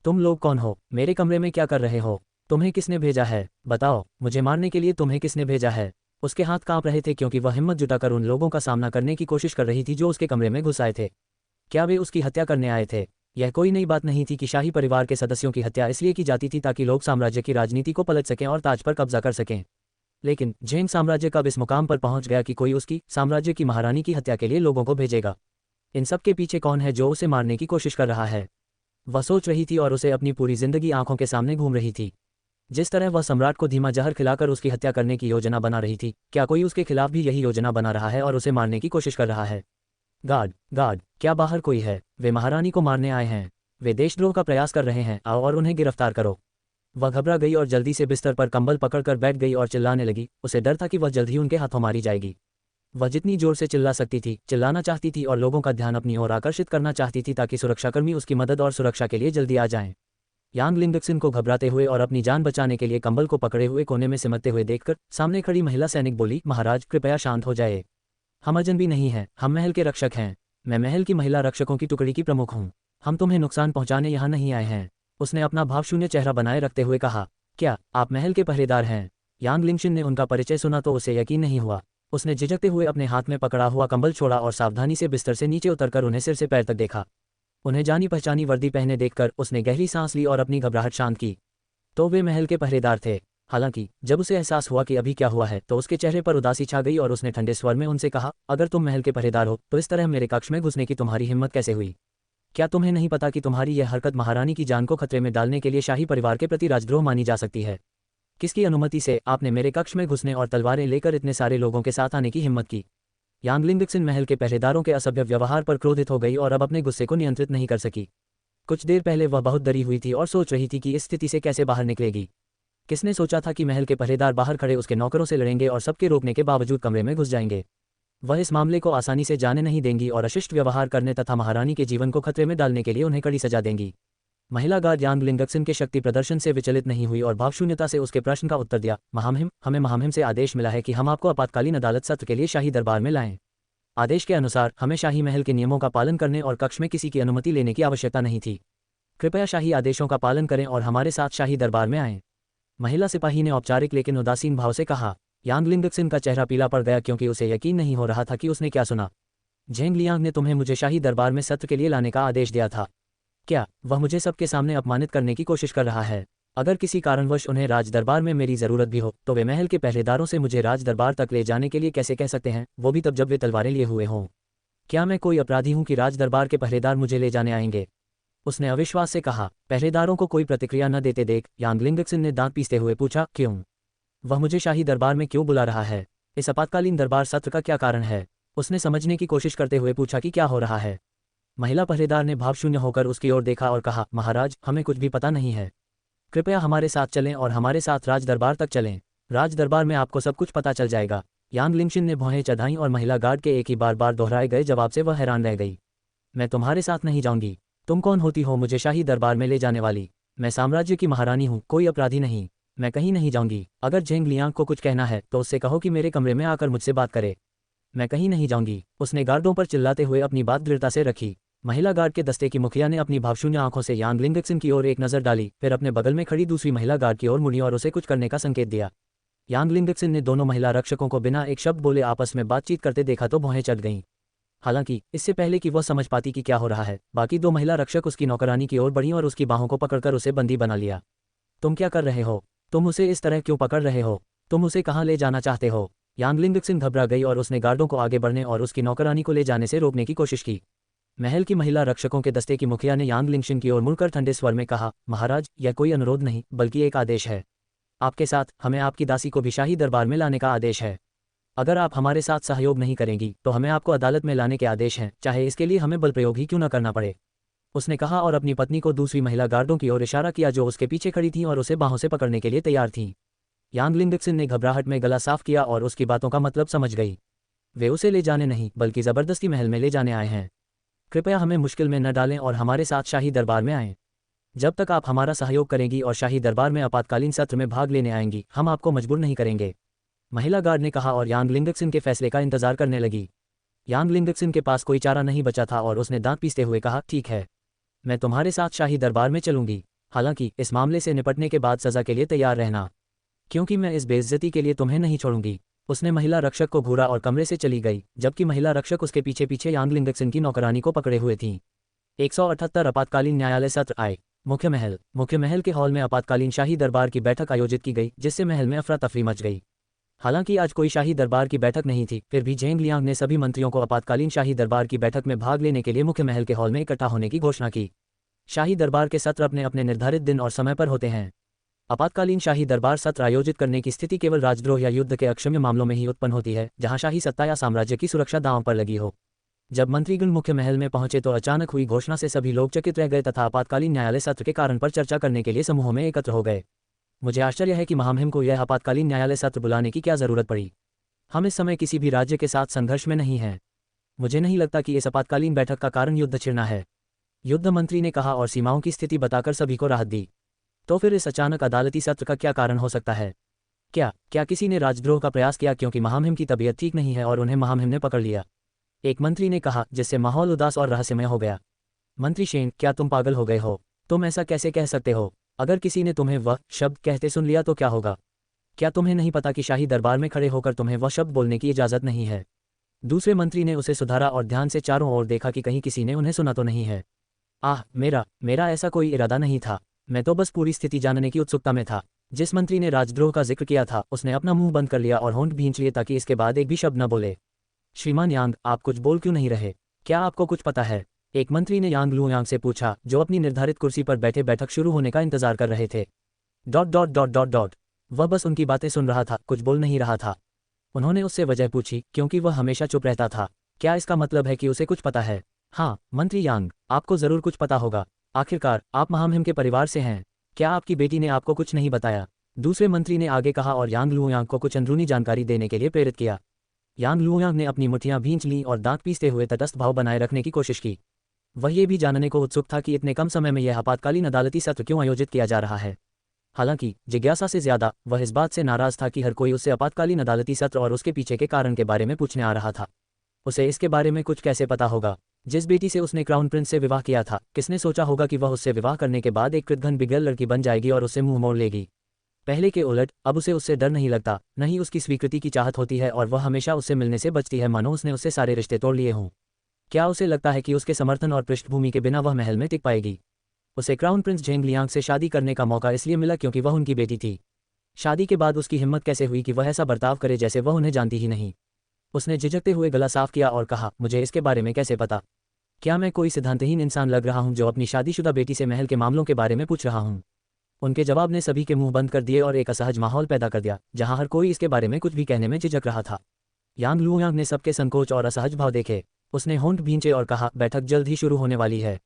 तुम लोग कौन हो? मेरे कमरे में क्या कर रहे हो? तुम्हें किसने भेजा है? बताओ, मुझे मारने के लिए तुम्हें किसने भेजा है? उसके हाथ कांप रहे थे क्योंकि वह हिम्मत जुटाकर उन लोगों का सामना करने की कोशिश कर रही थी जो उसके कमरे में घुस आए थे। क्या वे उसकी हत्या करने आए थे? यह कोई नई बात नहीं थी कि शाही परिवार के सदस्यों की हत्या इसलिए की जाती थी ताकि लोग साम्राज्य की राजनीति को पलट सकें और ताज पर कब्जा कर सकें। लेकिन झेंग साम्राज्य कब इस मुकाम पर पहुंच गया कि कोई उसकी साम्राज्य की महारानी की हत्या के लिए लोगों को भेजेगा? इन सब के पीछे कौन है जो उसे मारने की कोशिश कर रहा है? वह सोच रही थी और उसे अपनी पूरी जिंदगी आंखों के सामने घूम रही थी। जिस तरह वह सम्राट को धीमा जहर खिलाकर उसकी हत्या करने की योजना बना रही थी, क्या कोई उसके खिलाफ भी यही योजना बना रहा है और उसे मारने की कोशिश कर रहा है? गार्ड, गार्ड, क्या बाहर कोई है? वे महारानी को मारने आए हैं। वे देशद्रोह का प्रयास कर रहे हैं, आओ और उन्हें गिरफ्तार करो। वह घबरा गई और जल्दी से बिस्तर पर कंबल पकड़कर बैठ गई और चिल्लाने लगी। उसे डर था कि वह जल्द ही उनके हाथों मारी जाएगी। वह जितनी जोर से चिल्ला सकती थी, चिल्लाना चाहती थी और लोगों का ध्यान अपनी ओर आकर्षित करना चाहती थी ताकि सुरक्षाकर्मी उसकी मदद और सुरक्षा के लिए जल्दी आ जाएं। यांग लिंगक्सिन को घबराते हुए और अपनी जान बचाने के लिए कंबल को पकड़े हुए कोने में सिमटते हुए देखकर सामने खड़ी महिला सैनिक बोली, महाराज कृपया शांत हो जाए। हम अजनबी नहीं हैं, हम महल के रक्षक हैं। मैं महल की महिला रक्षकों की टुकड़ी की प्रमुख हूँ। हम तुम्हें नुकसान पहुंचाने यहाँ नहीं आए हैं। उसने अपना भावशून्य चेहरा बनाए रखते हुए कहा, क्या आप महल के पहरेदार हैं? यांग लिंगशिन ने उनका परिचय सुना तो उसे यकीन नहीं हुआ। उसने झिझकते हुए अपने हाथ में पकड़ा हुआ कंबल छोड़ा और सावधानी से बिस्तर से नीचे उतरकर उन्हें सिर से पैर तक देखा। उन्हें जानी पहचानी वर्दी पहने देखकर उसने गहरी सांस ली और अपनी घबराहट शांत की। तो वे महल के पहरेदार थे। हालांकि जब उसे एहसास हुआ कि अभी क्या हुआ है तो उसके चेहरे पर उदासी छा गई और उसने ठंडे स्वर में उनसे कहा, अगर तुम महल के पहरेदार हो तो इस तरह मेरे कक्ष में घुसने की तुम्हारी हिम्मत कैसे हुई? क्या तुम्हें नहीं पता कि तुम्हारी यह हरकत महारानी की जान को खतरे में डालने के लिए शाही परिवार के प्रति राजद्रोह मानी जा सकती है? किसकी अनुमति से आपने मेरे कक्ष में घुसने और तलवारें लेकर इतने सारे लोगों के साथ आने की हिम्मत की? यांग लिंगक्सिन महल के पहरेदारों के असभ्य व्यवहार पर क्रोधित हो गई और अब अपने गुस्से को नियंत्रित नहीं कर सकी। कुछ देर पहले वह बहुत डरी हुई थी और सोच रही थी कि इस स्थिति से कैसे बाहर निकलेगी। किसने सोचा था कि महल के पहरेदार बाहर खड़े उसके नौकरों से लड़ेंगे और सबके रोकने के बावजूद कमरे में घुस जाएंगे। वह इस मामले को आसानी से जाने नहीं देंगी और अशिष्ट व्यवहार करने तथा महारानी के जीवन को खतरे में डालने के लिए उन्हें कड़ी सजा देंगी। महिला गार्ड यांग लिंगक्सिन के शक्ति प्रदर्शन से विचलित नहीं हुई और भावशून्यता से उसके प्रश्न का उत्तर दिया, महामहिम, हमें महामहिम से आदेश मिला है कि हम आपको आपातकालीन अदालत सत्र के लिए शाही दरबार में लाएं। आदेश के अनुसार हमें शाही महल के नियमों का पालन करने और कक्ष में किसी की अनुमति लेने की आवश्यकता नहीं थी। कृपया शाही आदेशों का पालन करें और हमारे साथ शाही दरबार में आएं। महिला सिपाही ने औपचारिक लेकिन उदासीन भाव से कहा। यांग लिंगक्सिन का चेहरा पीला पड़ गया क्योंकि उसे यकीन नहीं हो रहा था कि उसने क्या सुना। झेंग लियांग ने तुम्हें मुझे शाही दरबार में सत्र के लिए लाने का आदेश दिया था। क्या वह मुझे सबके सामने अपमानित करने की कोशिश कर रहा है? अगर किसी कारणवश उन्हें राज दरबार में मेरी जरूरत भी हो तो वे महल के पहरेदारों से मुझे राज दरबार तक ले जाने के लिए कैसे कह सकते हैं, वो भी तब जब वे तलवारें लिए हुए हों? क्या मैं कोई अपराधी हूं कि राज दरबार के पहरेदार मुझे ले जाने आएंगे? उसने अविश्वास से कहा। पहरेदारों को कोई प्रतिक्रिया न देते देख यांग लिंगक्सिन ने दांत पीसते हुए पूछा, क्यों? वह मुझे शाही दरबार में क्यों बुला रहा है? इस आपातकालीन दरबार सत्र का क्या कारण है? उसने समझने की कोशिश करते हुए पूछा कि क्या हो रहा है। महिला पहरेदार ने भावशून्य होकर उसकी ओर देखा और कहा, महाराज, हमें कुछ भी पता नहीं है। कृपया हमारे साथ चलें और हमारे साथ राज दरबार तक चलें। राज दरबार में आपको सब कुछ पता चल जाएगा। यांग लिंगशिन ने भौहें चढ़ाईं और महिला गार्ड के एक ही बार बार दोहराए गए जवाब से वह हैरान रह गई। मैं तुम्हारे साथ नहीं जाऊंगी। तुम कौन होती हो मुझे शाही दरबार में ले जाने वाली? मैं साम्राज्य की महारानी हूँ, कोई अपराधी नहीं। मैं कहीं नहीं जाऊंगी। अगर झेंग लियांग को कुछ कहना है तो उससे कहो कि मेरे कमरे में आकर मुझसे बात करे। मैं कहीं नहीं जाऊंगी। उसने गार्डों पर चिल्लाते हुए अपनी बात दृढ़ता से रखी। महिला गार्ड के दस्ते की मुखिया ने अपनी भावशून्य आंखों से यांग लिंगक्सिन की ओर एक नजर डाली, फिर अपने बगल में खड़ी दूसरी महिला गार्ड की ओर मुड़ी और उसे कुछ करने का संकेत दिया। यांग लिंगक्सिन ने दोनों महिला रक्षकों को बिना एक शब्द बोले आपस में बातचीत करते देखा तो भौहें चढ़ गईं। हालांकि इससे पहले कि वह समझ पाती कि क्या हो रहा है, बाकी दो महिला रक्षक उसकी नौकरानी की ओर बढ़ीं और उसकी बाहों को पकड़कर उसे बंदी बना लिया। तुम क्या कर रहे हो? तुम उसे इस तरह क्यों पकड़ रहे हो? तुम उसे कहाँ ले जाना चाहते हो? यांग लिंगक्सिन घबरा गई और उसने गार्डों को आगे बढ़ने और उसकी नौकरानी को ले जाने से रोकने की कोशिश की। महल की महिला रक्षकों के दस्ते की मुखिया ने यांग लिंगशिन की ओर मुड़कर ठंडे स्वर में कहा, महाराज, यह कोई अनुरोध नहीं बल्कि एक आदेश है। आपके साथ हमें आपकी दासी को भी शाही दरबार में लाने का आदेश है। अगर आप हमारे साथ सहयोग नहीं करेंगी तो हमें आपको अदालत में लाने के आदेश हैं, चाहे इसके लिए हमें बल प्रयोग ही क्यों न करना पड़े। उसने कहा और अपनी पत्नी को दूसरी महिला गार्डों की ओर इशारा किया जो उसके पीछे खड़ी थीं और उसे बाहों से पकड़ने के लिए तैयार थीं। यांग लिंगक्सिन ने घबराहट में गला साफ किया और उसकी बातों का मतलब समझ गई। वे उसे ले जाने नहीं बल्कि जबरदस्ती महल में ले जाने आए हैं। कृपया हमें मुश्किल में न डालें और हमारे साथ शाही दरबार में आएं। जब तक आप हमारा सहयोग करेंगी और शाही दरबार में आपातकालीन सत्र में भाग लेने आएंगी, हम आपको मजबूर नहीं करेंगे। महिला गार्ड ने कहा और यांग लिंगक्सिन के फैसले का इंतजार करने लगी। यांग लिंगक्सिन के पास कोई चारा नहीं बचा था और उसने दांत पीसते हुए कहा, ठीक है, मैं तुम्हारे साथ शाही दरबार में चलूंगी। हालांकि इस मामले से निपटने के बाद सजा के लिए तैयार रहना, क्योंकि मैं इस बेइज्जती के लिए तुम्हें नहीं छोड़ूंगी। उसने महिला रक्षक को घूरा और कमरे से चली गई, जबकि महिला रक्षक उसके पीछे पीछे यांग लिंगक्सिन की नौकरानी को पकड़े हुए थीं। 178 आपातकालीन न्यायालय सत्र आए। मुख्य महल के हॉल में आपातकालीन शाही दरबार की बैठक आयोजित की गई, जिससे महल में अफरा तफरी मच गई। हालांकि आज कोई शाही दरबार की बैठक नहीं थी, फिर भी झेंग लियांग ने सभी मंत्रियों को आपातकालीन शाही दरबार की बैठक में भाग लेने के लिए मुख्य महल के हॉल में इकट्ठा होने की घोषणा की। शाही दरबार के सत्र अपने अपने निर्धारित दिन और समय पर होते हैं। आपातकालीन शाही दरबार सत्र आयोजित करने की स्थिति केवल राजद्रोह या युद्ध के अक्षम्य मामलों में ही उत्पन्न होती है, जहां शाही सत्ता या साम्राज्य की सुरक्षा दांव पर लगी हो। जब मंत्रीगण मुख्य महल में पहुंचे तो अचानक हुई घोषणा से सभी लोग चकित रह गए तथा आपातकालीन न्यायालय सत्र के कारण पर चर्चा करने के लिए समूहों में एकत्र हो गए। मुझे आश्चर्य है कि महामहिम को यह आपातकालीन न्यायालय सत्र बुलाने की क्या जरूरत पड़ी। हम इस समय किसी भी राज्य के साथ संघर्ष में नहीं हैं। मुझे नहीं लगता कि इस आपातकालीन बैठक का कारण युद्ध छिड़ना है, युद्ध मंत्री ने कहा और सीमाओं की स्थिति बताकर सभी को राहत दी। तो फिर इस अचानक अदालती सत्र का क्या कारण हो सकता है? क्या किसी ने राजद्रोह का प्रयास किया क्योंकि महामहिम की तबीयत ठीक नहीं है और उन्हें महामहिम ने पकड़ लिया? एक मंत्री ने कहा, जिससे माहौल उदास और रहस्यमय हो गया। मंत्री शेन, क्या तुम पागल हो गए हो? तुम ऐसा कैसे कह सकते हो? अगर किसी ने तुम्हें वह शब्द कहते सुन लिया तो क्या होगा? क्या तुम्हें नहीं पता कि शाही दरबार में खड़े होकर तुम्हें वह शब्द बोलने की इजाज़त नहीं है? दूसरे मंत्री ने उसे सुधारा और ध्यान से चारों ओर देखा कि कहीं किसी ने उन्हें सुना तो नहीं है। आह, मेरा ऐसा कोई इरादा नहीं था। मैं तो बस पूरी स्थिति जानने की उत्सुकता में था। जिस मंत्री ने राजद्रोह का जिक्र किया था उसने अपना मुंह बंद कर लिया और होंठ भींच लिए ताकि इसके बाद एक भी शब्द न बोले। श्रीमान यांग, आप कुछ बोल क्यों नहीं रहे? क्या आपको कुछ पता है? एक मंत्री ने यांग लुयांग से पूछा, जो अपनी निर्धारित कुर्सी पर बैठे बैठक शुरू होने का इंतजार कर रहे थे। ... वह बस उनकी बातें सुन रहा था, कुछ बोल नहीं रहा था। उन्होंने उससे वजह पूछी, क्योंकि वह हमेशा चुप रहता था। क्या इसका मतलब है कि उसे कुछ पता है? हाँ, मंत्री यांग, आपको जरूर कुछ पता होगा। आखिरकार आप महामहिम के परिवार से हैं। क्या आपकी बेटी ने आपको कुछ नहीं बताया? दूसरे मंत्री ने आगे कहा और यांग लुयांग को कुछ अंदरूनी जानकारी देने के लिए प्रेरित किया। यांग लुयांग ने अपनी मुट्ठियां भींच लीं और दांत पीसते हुए तटस्थ भाव बनाए रखने की कोशिश की। वह ये भी जानने को उत्सुक था कि इतने कम समय में यह आपातकालीन अदालती सत्र क्यों आयोजित किया जा रहा है। हालांकि जिज्ञासा से ज्यादा वह इस बात से नाराज था कि हर कोई उससे आपातकालीन अदालती सत्र और उसके पीछे के कारण के बारे में पूछने आ रहा था। उसे इसके बारे में कुछ कैसे पता होगा? जिस बेटी से उसने क्राउन प्रिंस से विवाह किया था, किसने सोचा होगा कि वह उससे विवाह करने के बाद एक कृतघ्न बिगड़ल लड़की बन जाएगी और उससे मुंह मोड़ लेगी। पहले के उलट अब उसे उससे डर नहीं लगता, न ही उसकी स्वीकृति की चाहत होती है और वह हमेशा उससे मिलने से बचती है, मानो उसने उससे सारे रिश्ते तोड़ लिए हों। क्या उसे लगता है कि उसके समर्थन और पृष्ठभूमि के बिना वह महल में टिक पाएगी? उसे क्राउन प्रिंस झेंग लियांग से शादी करने का मौका इसलिए मिला क्योंकि वह उनकी बेटी थी। शादी के बाद उसकी हिम्मत कैसे हुई कि वह ऐसा बर्ताव करे जैसे वह उन्हें जानती ही नहीं? उसने झिझकते हुए गला साफ किया और कहा, मुझे इसके बारे में कैसे पता? क्या मैं कोई सिद्धांतहीन इंसान लग रहा हूं जो अपनी शादीशुदा बेटी से महल के मामलों के बारे में पूछ रहा हूं? उनके जवाब ने सभी के मुंह बंद कर दिए और एक असहज माहौल पैदा कर दिया, जहां हर कोई इसके बारे में कुछ भी कहने में झिझक रहा था। यांग लुयांग ने सबके संकोच और असहज भाव देखे। उसने होंठ भींचे और कहा, बैठक जल्द ही शुरू होने वाली है।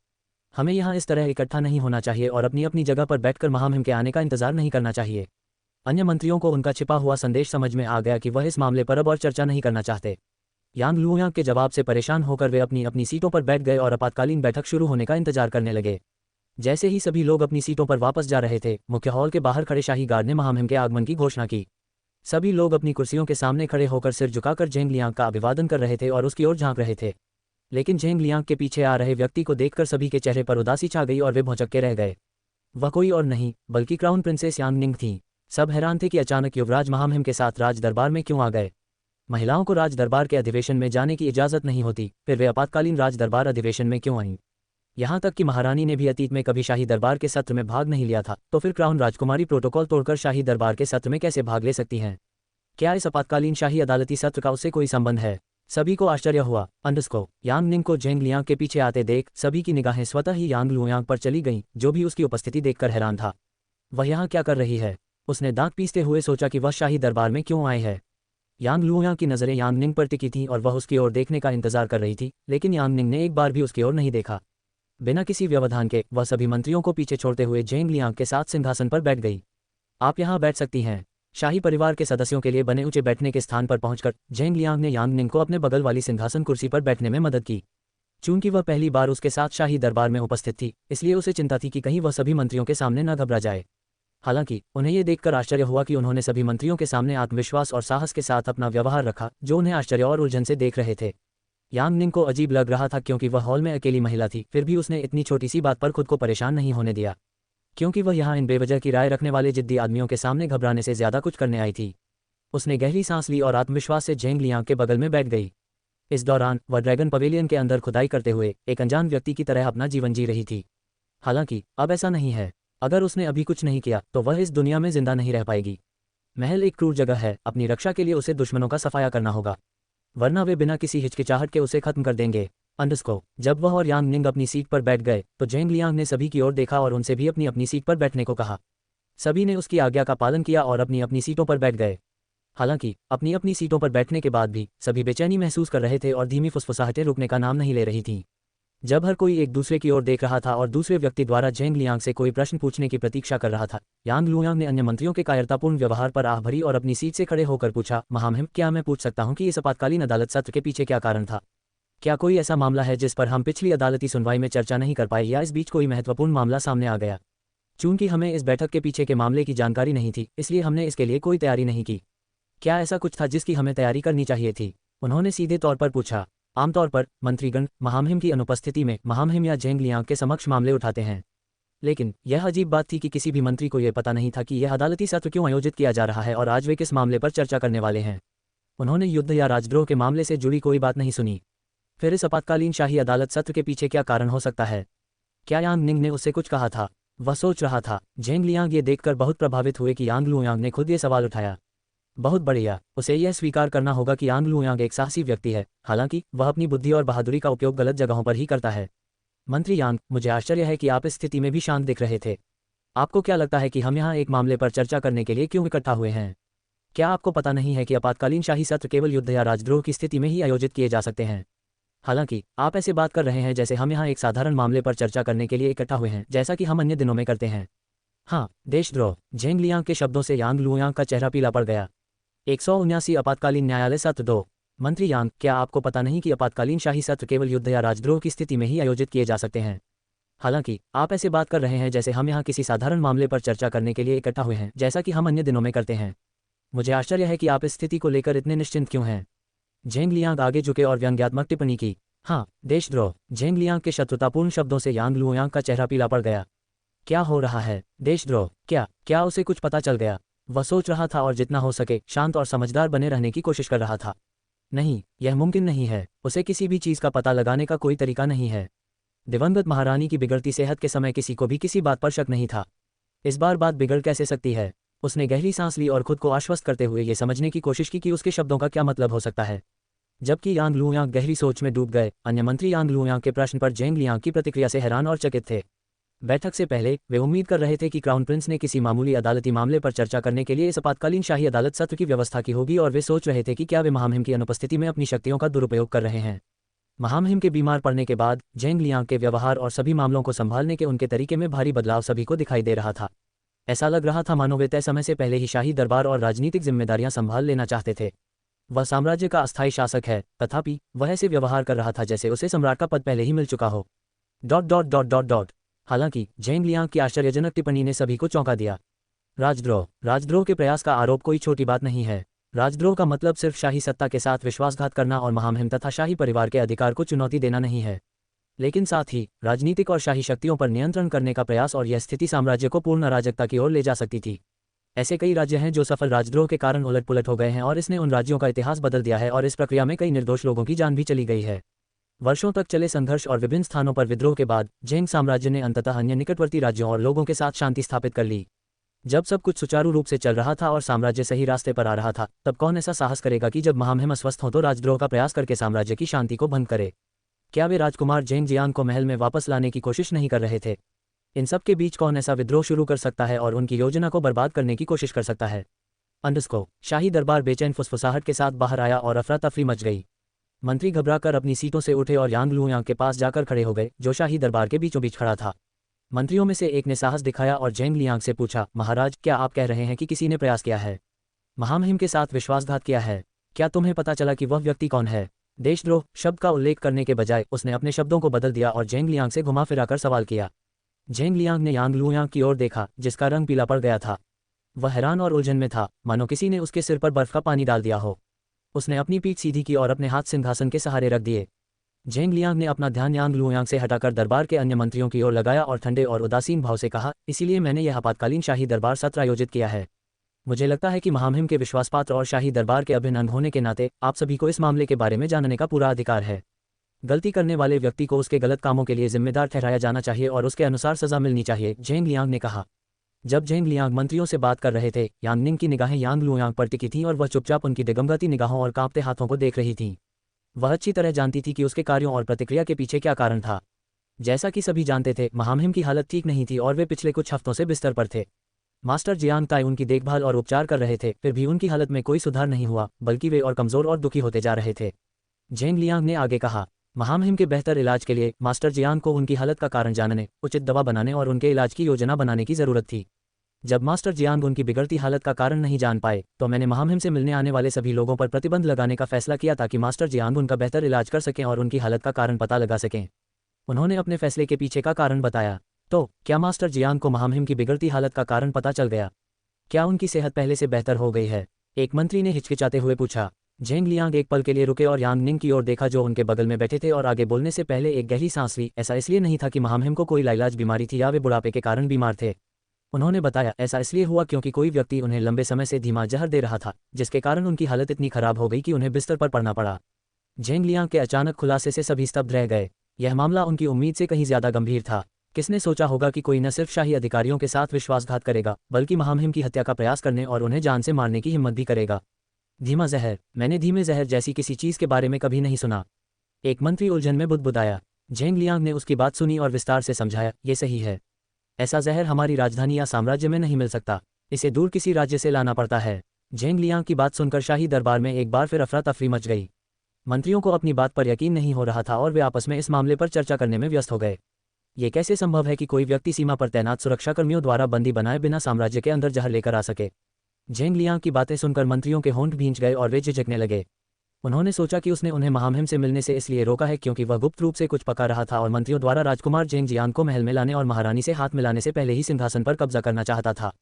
हमें यहाँ इस तरह इकट्ठा नहीं होना चाहिए और अपनी अपनी जगह पर बैठकर महामहिम के आने का इंतजार नहीं करना चाहिए। अन्य मंत्रियों को उनका छिपा हुआ संदेश समझ में आ गया कि वह इस मामले पर अब और चर्चा नहीं करना चाहते। यांग लुयांग के जवाब से परेशान होकर वे अपनी अपनी सीटों पर बैठ गए और आपातकालीन बैठक शुरू होने का इंतजार करने लगे। जैसे ही सभी लोग अपनी सीटों पर वापस जा रहे थे, मुख्य हॉल के बाहर खड़े शाही गार्ड ने महामहिम के आगमन की घोषणा की। सभी लोग अपनी कुर्सियों के सामने खड़े होकर सिर झुकाकर झेंग लियांग का अभिवादन कर रहे थे और उसकी ओर झांक रहे थे। लेकिन झेंग लियांग के पीछे आ रहे व्यक्ति को देखकर सभी के चेहरे पर उदासी छा गई और वे भौचक्के रह गए। वह कोई और नहीं बल्कि क्राउन प्रिंसेस यांग निंग थी। सब हैरान थे कि अचानक युवराज महामहिम के साथ राज दरबार में क्यों आ गए। महिलाओं को राज दरबार के अधिवेशन में जाने की इजाज़त नहीं होती, फिर वे आपातकालीन राज दरबार अधिवेशन में क्यों आईं? यहाँ तक कि महारानी ने भी अतीत में कभी शाही दरबार के सत्र में भाग नहीं लिया था, तो फिर क्राउन राजकुमारी प्रोटोकॉल तोड़कर शाही दरबार के सत्र में कैसे भाग ले सकती हैं? क्या इस आपातकालीन शाही अदालती सत्र का उससे कोई संबंध है? सभी को आश्चर्य हुआ। यांग निंग को झेंग लियांग के पीछे आते देख सभी की निगाहें स्वतः ही यांग लुयांग पर चली गईं, जो भी उसकी उपस्थिति देखकर हैरान था। वह यहाँ क्या कर रही है? उसने दांत पीसते हुए सोचा कि वह शाही दरबार में क्यों आए हैं। यांग लुयांग की नज़रें यांग निंग पर टिकी थीं और वह उसकी ओर देखने का इंतजार कर रही थी, लेकिन यांग निंग ने एक बार भी उसकी ओर नहीं देखा। बिना किसी व्यवधान के वह सभी मंत्रियों को पीछे छोड़ते हुए झेंग लियांग के साथ सिंहासन पर बैठ गई। आप यहाँ बैठ सकती हैं। शाही परिवार के सदस्यों के लिए बने ऊंचे बैठने के स्थान पर पहुंचकर झेंग लियांग ने यांग निंग को अपने बगल वाली सिंहासन कुर्सी पर बैठने में मदद की। चूंकि वह पहली बार उसके साथ शाही दरबार में उपस्थित थी, इसलिए उसे चिंता थी कि कहीं वह सभी मंत्रियों के सामने न घबरा जाए। हालांकि उन्हें यह देखकर आश्चर्य हुआ कि उन्होंने सभी मंत्रियों के सामने आत्मविश्वास और साहस के साथ अपना व्यवहार रखा, जो उन्हें आश्चर्य और उलझन से देख रहे थे। यांग निंग को अजीब लग रहा था क्योंकि वह हॉल में अकेली महिला थी, फिर भी उसने इतनी छोटी सी बात पर खुद को परेशान नहीं होने दिया, क्योंकि वह यहाँ इन बेवजह की राय रखने वाले जिद्दी आदमियों के सामने घबराने से ज्यादा कुछ करने आई थी। उसने गहरी सांस ली और आत्मविश्वास से झेंग लियांग के बगल में बैठ गई। इस दौरान वह ड्रैगन पवेलियन के अंदर खुदाई करते हुए एक अनजान व्यक्ति की तरह अपना जीवन जी रही थी। हालांकि अब ऐसा नहीं है। अगर उसने अभी कुछ नहीं किया तो वह इस दुनिया में जिंदा नहीं रह पाएगी। महल एक क्रूर जगह है, अपनी रक्षा के लिए उसे दुश्मनों का सफाया करना होगा, वरना वे बिना किसी हिचकिचाहट के उसे खत्म कर देंगे। जब वह और यांग निंग अपनी सीट पर बैठ गए तो झेंग लियांग ने सभी की ओर देखा और उनसे भी अपनी अपनी सीट पर बैठने को कहा। सभी ने उसकी आज्ञा का पालन किया और अपनी अपनी सीटों पर बैठ गए। हालांकि अपनी अपनी सीटों पर बैठने के बाद भी सभी बेचैनी महसूस कर रहे थे और धीमी फुसफुसाहटें रुकने का नाम नहीं ले रही थीं। जब हर कोई एक दूसरे की ओर देख रहा था और दूसरे व्यक्ति द्वारा जेंग लियांग से कोई प्रश्न पूछने की प्रतीक्षा कर रहा था, यांग लुयांग ने अन्य मंत्रियों के कायरतापूर्ण व्यवहार पर आह भरी और अपनी सीट से खड़े होकर पूछा, महामहिम, क्या मैं पूछ सकता हूं कि इस आपातकालीन अदालत सत्र के पीछे क्या कारण था? क्या कोई ऐसा मामला है जिस पर हम पिछली अदालती सुनवाई में चर्चा नहीं कर पाए, या इस बीच कोई महत्वपूर्ण मामला सामने आ गया? चूंकि हमें इस बैठक के पीछे के मामले की जानकारी नहीं थी, इसलिए हमने इसके लिए कोई तैयारी नहीं की। क्या ऐसा कुछ था जिसकी हमें तैयारी करनी चाहिए थी? उन्होंने सीधे तौर पर पूछा। आमतौर पर मंत्रीगण महामहिम की अनुपस्थिति में महामहिम या जेंग लियांग के समक्ष मामले उठाते हैं, लेकिन यह अजीब बात थी कि किसी भी मंत्री को यह पता नहीं था कि यह अदालती सत्र क्यों आयोजित किया जा रहा है और आज वे किस मामले पर चर्चा करने वाले हैं। उन्होंने युद्ध या राजद्रोह के मामले से जुड़ी कोई बात नहीं सुनी। फिर इस आपातकालीन शाही अदालत सत्र के पीछे क्या कारण हो सकता है? क्या यांग निंग ने उससे कुछ कहा था? वह सोच रहा था। जेंग लियांग ये देखकर बहुत प्रभावित हुए कि यांग लुयांग ने खुद ये सवाल उठाया। बहुत बढ़िया, उसे यह स्वीकार करना होगा कि यांग लुयांग एक साहसी व्यक्ति है, हालांकि वह अपनी बुद्धि और बहादुरी का उपयोग गलत जगहों पर ही करता है। मंत्री यांग, मुझे आश्चर्य है कि आप इस स्थिति में भी शांत दिख रहे थे। आपको क्या लगता है कि हम यहाँ एक मामले पर चर्चा करने के लिए क्यों इकट्ठा हुए हैं? क्या आपको पता नहीं है कि आपातकालीन शाही सत्र केवल युद्ध या राजद्रोह की स्थिति में ही आयोजित किए जा सकते हैं? हालांकि आप ऐसे बात कर रहे हैं जैसे हम यहाँ एक साधारण मामले पर चर्चा करने के लिए इकट्ठा हुए हैं, जैसा कि हम अन्य दिनों में करते हैं। हाँ, देशद्रोह। जेंग लियांग के शब्दों से यांग लुयांग का चेहरा पीला पड़ गया। 179 आपातकालीन न्यायालय सत्र 2। मंत्री यांग, क्या आपको पता नहीं कि आपातकालीन शाही सत्र केवल युद्ध या राजद्रोह की स्थिति में ही आयोजित किए जा सकते हैं? हालांकि आप ऐसे बात कर रहे हैं जैसे हम यहाँ किसी साधारण मामले पर चर्चा करने के लिए इकट्ठा हुए हैं, जैसा कि हम अन्य दिनों में करते हैं। मुझे आश्चर्य है कि आप इस स्थिति को लेकर इतने निश्चिंत क्यों हैं? जेंग लियांग आगे झुके और व्यंग्यात्मक टिप्पणी की। हाँ, देशद्रोह। जेंग लियांग के शत्रुतापूर्ण शब्दों से यांग लुयांग का चेहरा पीला पड़ गया। क्या हो रहा है? देशद्रोह? क्या उसे कुछ पता चल गया? वह सोच रहा था और जितना हो सके शांत और समझदार बने रहने की कोशिश कर रहा था। नहीं, यह मुमकिन नहीं है। उसे किसी भी चीज़ का पता लगाने का कोई तरीका नहीं है। दिवंगत महारानी की बिगड़ती सेहत के समय किसी को भी किसी बात पर शक नहीं था। इस बार बात बिगड़ कैसे सकती है? उसने गहरी सांस ली और खुद को आश्वस्त करते हुए ये समझने की कोशिश की कि उसके शब्दों का क्या मतलब हो सकता है। जबकि यांग लुयांग गहरी सोच में डूब गए, अन्य मंत्री यांग लुयांग के प्रश्न पर जेंग लियांग की प्रतिक्रिया से हैरान और चकित थे। बैठक से पहले वे उम्मीद कर रहे थे कि क्राउन प्रिंस ने किसी मामूली अदालती मामले पर चर्चा करने के लिए इस आपातकालीन शाही अदालत सत्र की व्यवस्था की होगी, और वे सोच रहे थे कि क्या वे महामहिम की अनुपस्थिति में अपनी शक्तियों का दुरुपयोग कर रहे हैं। महामहिम के बीमार पड़ने के बाद जेंग लियांग के व्यवहार और सभी मामलों को संभालने के उनके तरीके में भारी बदलाव सभी को दिखाई दे रहा था। ऐसा लग रहा था मानो वे तय समय से पहले ही शाही दरबार और राजनीतिक जिम्मेदारियां संभाल लेना चाहते थे। वह साम्राज्य का अस्थायी शासक है, तथापि वह ऐसे व्यवहार कर रहा था जैसे उसे सम्राट का पद पहले ही मिल चुका हो। ... हालांकि जेंग लियांग की आश्चर्यजनक टिप्पणी ने सभी को चौंका दिया। राजद्रोह के प्रयास का आरोप कोई छोटी बात नहीं है। राजद्रोह का मतलब सिर्फ शाही सत्ता के साथ विश्वासघात करना और महामहिम तथा शाही परिवार के अधिकार को चुनौती देना नहीं है, लेकिन साथ ही राजनीतिक और शाही शक्तियों पर नियंत्रण करने का प्रयास, और यह स्थिति साम्राज्य को पूर्ण अराजकता की ओर ले जा सकती थी। ऐसे कई राज्य हैं जो सफल राजद्रोह के कारण उलट पुलट हो गए हैं, और इसने उन राज्यों का इतिहास बदल दिया है, और इस प्रक्रिया में कई निर्दोष लोगों की जान भी चली गई है। वर्षों तक चले संघर्ष और विभिन्न स्थानों पर विद्रोह के बाद जेंग साम्राज्य ने अंततः अन्य निकटवर्ती राज्यों और लोगों के साथ शांति स्थापित कर ली। जब सब कुछ सुचारू रूप से चल रहा था और साम्राज्य सही रास्ते पर आ रहा था, तब कौन ऐसा साहस करेगा कि जब महामहिम अस्वस्थ हो तो राजद्रोह का प्रयास करके साम्राज्य की शांति को भंग करे? क्या वे राजकुमार जेंग जियांग को महल में वापस लाने की कोशिश नहीं कर रहे थे? इन सब के बीच कौन ऐसा विद्रोह शुरू कर सकता है और उनकी योजना को बर्बाद करने की कोशिश कर सकता है? शाही दरबार बेचैन फुसफुसाहट के साथ बाहर आया और अफरा तफरी मच गई। मंत्री घबराकर अपनी सीटों से उठे और यांग लुयांग के पास जाकर खड़े हो गए, जो शाही दरबार के बीचों बीच खड़ा था। मंत्रियों में से एक ने साहस दिखाया और जेंग लियांग से पूछा, महाराज, क्या आप कह रहे हैं कि किसी ने प्रयास किया है, महामहिम के साथ विश्वासघात किया है? क्या तुम्हें पता चला कि वह व्यक्ति कौन है? देशद्रोह शब्द का उल्लेख करने के बजाय उसने अपने शब्दों को बदल दिया और जेंग लियांग से घुमा फिराकर सवाल किया। जेंग लियांग ने यांग लुयांग की ओर देखा, जिसका रंग पीला पड़ गया था। वह हैरान और उलझन में था, मानो किसी ने उसके सिर पर बर्फ का पानी डाल दिया हो। उसने अपनी पीठ सीधी की और अपने हाथ सिंहासन के सहारे रख दिए। जेंग लियांग ने अपना ध्यान यांग लुयांग से हटाकर दरबार के अन्य मंत्रियों की ओर लगाया और ठंडे और उदासीन भाव से कहा, इसीलिए मैंने यह आपातकालीन शाही दरबार सत्र आयोजित किया है। मुझे लगता है कि महामहिम के विश्वासपात्र और शाही दरबार के अभिन्न अंग होने के नाते आप सभी को इस मामले के बारे में जानने का पूरा अधिकार है। गलती करने वाले व्यक्ति को उसके गलत कामों के लिए जिम्मेदार ठहराया जाना चाहिए और उसके अनुसार सजा मिलनी चाहिए, जेंग लियांग ने कहा। जब जेंग लियांग मंत्रियों से बात कर रहे थे, यांग निंग की निगाहें यांग लुयांग पर टिकी थीं और वह चुपचाप उनकी दिगंगती निगाहों और कांपते हाथों को देख रही थीं। वह अच्छी तरह जानती थी कि उसके कार्यों और प्रतिक्रिया के पीछे क्या कारण था। जैसा कि सभी जानते थे, महामहिम की हालत ठीक नहीं थी और वे पिछले कुछ हफ्तों से बिस्तर पर थे। मास्टर जियांग ताई उनकी देखभाल और उपचार कर रहे थे, फिर भी उनकी हालत में कोई सुधार नहीं हुआ, बल्कि वे और कमजोर और दुखी होते जा रहे थे। जेंग लियांग ने आगे कहा, महामहिम के बेहतर इलाज के लिए मास्टर जियांग को उनकी हालत का कारण जानने, उचित दवा बनाने और उनके इलाज की योजना बनाने की जरूरत थी। जब मास्टर जियांग उनकी बिगड़ती हालत का कारण नहीं जान पाए तो मैंने महामहिम से मिलने आने वाले सभी लोगों पर प्रतिबंध लगाने का फैसला किया ताकि मास्टर जियांग उनका बेहतर इलाज कर सकें और उनकी हालत का कारण पता लगा सकें। उन्होंने अपने फैसले के पीछे का कारण बताया। तो क्या मास्टर जियांग को महामहिम की बिगड़ती हालत का कारण पता चल गया? क्या उनकी सेहत पहले से बेहतर हो गई है? एक मंत्री ने हिचकिचाते हुए पूछा। झेंग लियांग एक पल के लिए रुके और यांग निंग की ओर देखा जो उनके बगल में बैठे थे और आगे बोलने से पहले एक गहरी सांस ली। ऐसा इसलिए नहीं था कि महामहिम को कोई लाइलाज बीमारी थी या वे बुढ़ापे के कारण बीमार थे। उन्होंने बताया, ऐसा इसलिए हुआ क्योंकि कोई व्यक्ति उन्हें लंबे समय से धीमा जहर दे रहा था, जिसके कारण उनकी हालत इतनी खराब हो गई कि उन्हें बिस्तर पर पड़ना पड़ा। झेंग लियांग के अचानक खुलासे से सभी स्तब्ध रह गए। यह मामला उनकी उम्मीद से कहीं ज्यादा गंभीर था। किसने सोचा होगा कि कोई न सिर्फ शाही अधिकारियों के साथ विश्वासघात करेगा बल्कि महामहिम की हत्या का प्रयास करने और उन्हें जान से मारने की हिम्मत भी करेगा। धीमा जहर, मैंने धीमे जहर जैसी किसी चीज के बारे में कभी नहीं सुना। एक मंत्री उलझन में बुदबुदाया। झेंग लियांग ने उसकी बात सुनी और विस्तार से समझाया, ये सही है। ऐसा जहर हमारी राजधानी या साम्राज्य में नहीं मिल सकता, इसे दूर किसी राज्य से लाना पड़ता है। झेंग लियांग की बात सुनकर शाही दरबार में एक बार फिर अफरा तफरी मच गई। मंत्रियों को अपनी बात पर यकीन नहीं हो रहा था और वे आपस में इस मामले पर चर्चा करने में व्यस्त हो गए। ये कैसे संभव है कि कोई व्यक्ति सीमा पर तैनात सुरक्षाकर्मियों द्वारा बंदी बनाए बिना साम्राज्य के अंदर जहर लेकर आ सके? झेंग लियांग की बातें सुनकर मंत्रियों के होंठ भींच गए और वे झिझकने लगे। उन्होंने सोचा कि उसने उन्हें महामहिम से मिलने से इसलिए रोका है क्योंकि वह गुप्त रूप से कुछ पका रहा था और मंत्रियों द्वारा राजकुमार झेंग जियांग को महल में लाने और महारानी से हाथ मिलाने से पहले ही सिंहासन पर कब्जा करना चाहता था।